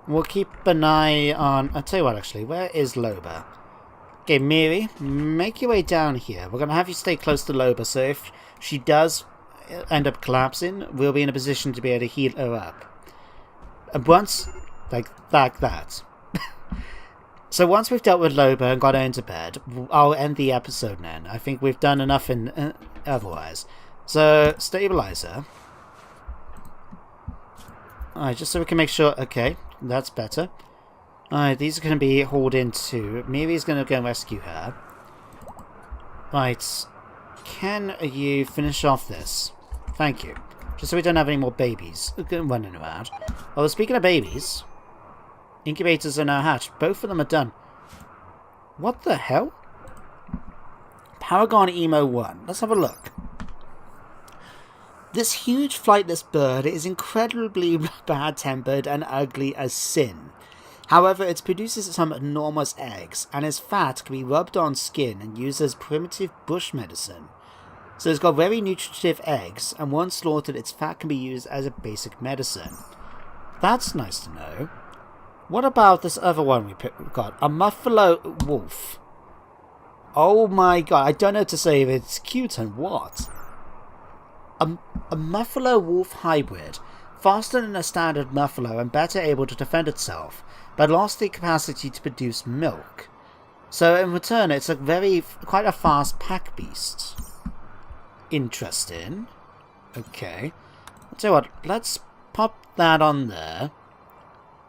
We'll keep an eye on... I'll tell you what, actually. Where is Loba? Okay, Miri, make your way down here. We're going to have you stay close to Loba, so if she does end up collapsing, we'll be in a position to be able to heal her up. And once... Like that. So once we've dealt with Loba and got her into bed, I'll end the episode then. I think we've done enough in otherwise. So, stabilize her. Alright, just so we can make sure... Okay, that's better. Alright, these are going to be hauled into. Miri's going to go and rescue her. Right. Can you finish off this? Thank you. Just so we don't have any more babies running around. Well, speaking of babies... Incubators are now hatched. Both of them are done. What the hell? Paragon Emo 1. Let's have a look. This huge flightless bird is incredibly bad-tempered and ugly as sin. However, it produces some enormous eggs, and its fat can be rubbed on skin and used as primitive bush medicine. So it's got very nutritive eggs, and once slaughtered, its fat can be used as a basic medicine. That's nice to know. What about this other one we got? A Buffalo Wolf. Oh my god, I don't know what to say if it's cute and what. A Buffalo Wolf hybrid. Faster than a standard Buffalo and better able to defend itself, but lost the capacity to produce milk. So in return, it's quite a fast pack beast. Interesting. Okay. I'll tell you what, let's pop that on there.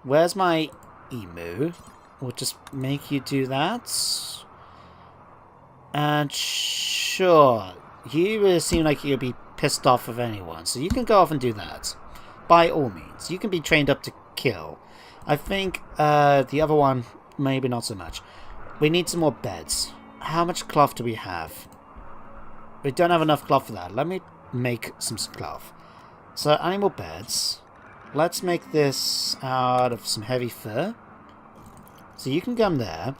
Where's my emu? We'll just make you do that. And sure, you really seem like you'd be pissed off with anyone, so you can go off and do that. By all means. You can be trained up to kill. I think the other one, maybe not so much. We need some more beds. How much cloth do we have? We don't have enough cloth for that. Let me make some cloth. So, animal beds. Let's make this out of some heavy fur. So you can come there.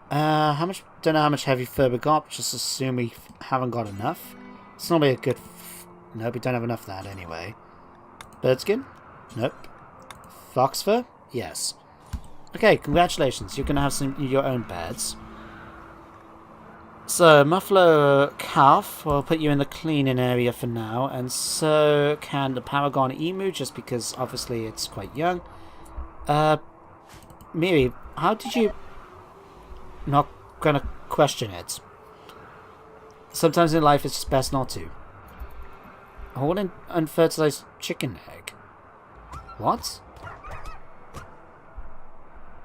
How much? Don't know how much heavy fur we got. Just assume we haven't got enough. It's not really a good... Nope, we don't have enough of that anyway. Birdskin? Nope. Fox fur? Yes. Okay, congratulations. You're going to have your own beds. So, Muffalo Calf will put you in the cleaning area for now, and so can the Paragon Emu, just because obviously it's quite young. Miri, how did you... Not gonna question it. Sometimes in life it's just best not to. A whole unfertilized chicken egg. What?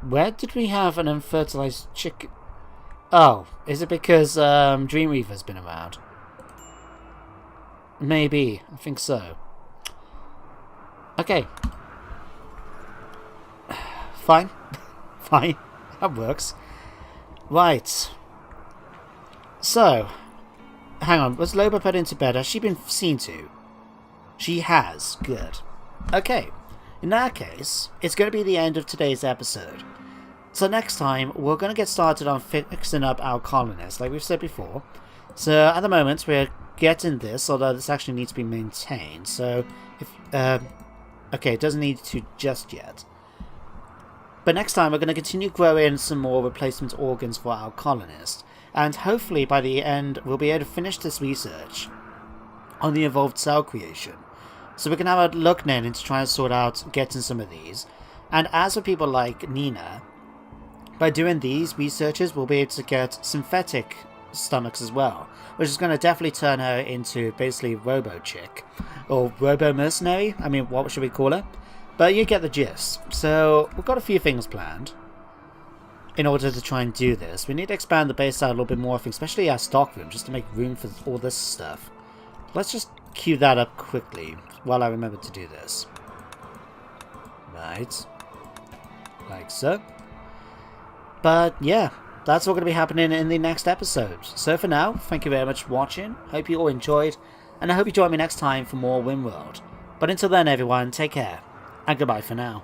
Where did we have an unfertilized chicken? Oh, is it because Dreamweaver's been around? Maybe. I think so. Okay. Fine. Fine. That works. Right. So, hang on. Was Loba put into bed? Has she been seen to? She has. Good. Okay. In that case, it's going to be the end of today's episode. So next time, we're going to get started on fixing up our colonists, like we've said before. So at the moment, we're getting this, although this actually needs to be maintained. So, if okay, it doesn't need to just yet. But next time, we're going to continue growing some more replacement organs for our colonists. And hopefully, by the end, we'll be able to finish this research on the evolved cell creation. So we can have a look then into trying to sort out getting some of these. And as for people like Nina, by doing these researches, we'll be able to get synthetic stomachs as well, which is going to definitely turn her into basically Robo-Chick, or Robo-Mercenary. I mean, what should we call her? But you get the gist. So we've got a few things planned in order to try and do this. We need to expand the base out a little bit more, especially our stockroom, just to make room for all this stuff. Let's just queue that up quickly while I remember to do this. Right. Like so. But yeah, that's all going to be happening in the next episode. So for now, thank you very much for watching. Hope you all enjoyed, and I hope you join me next time for more RimWorld. But until then, everyone, take care, and goodbye for now.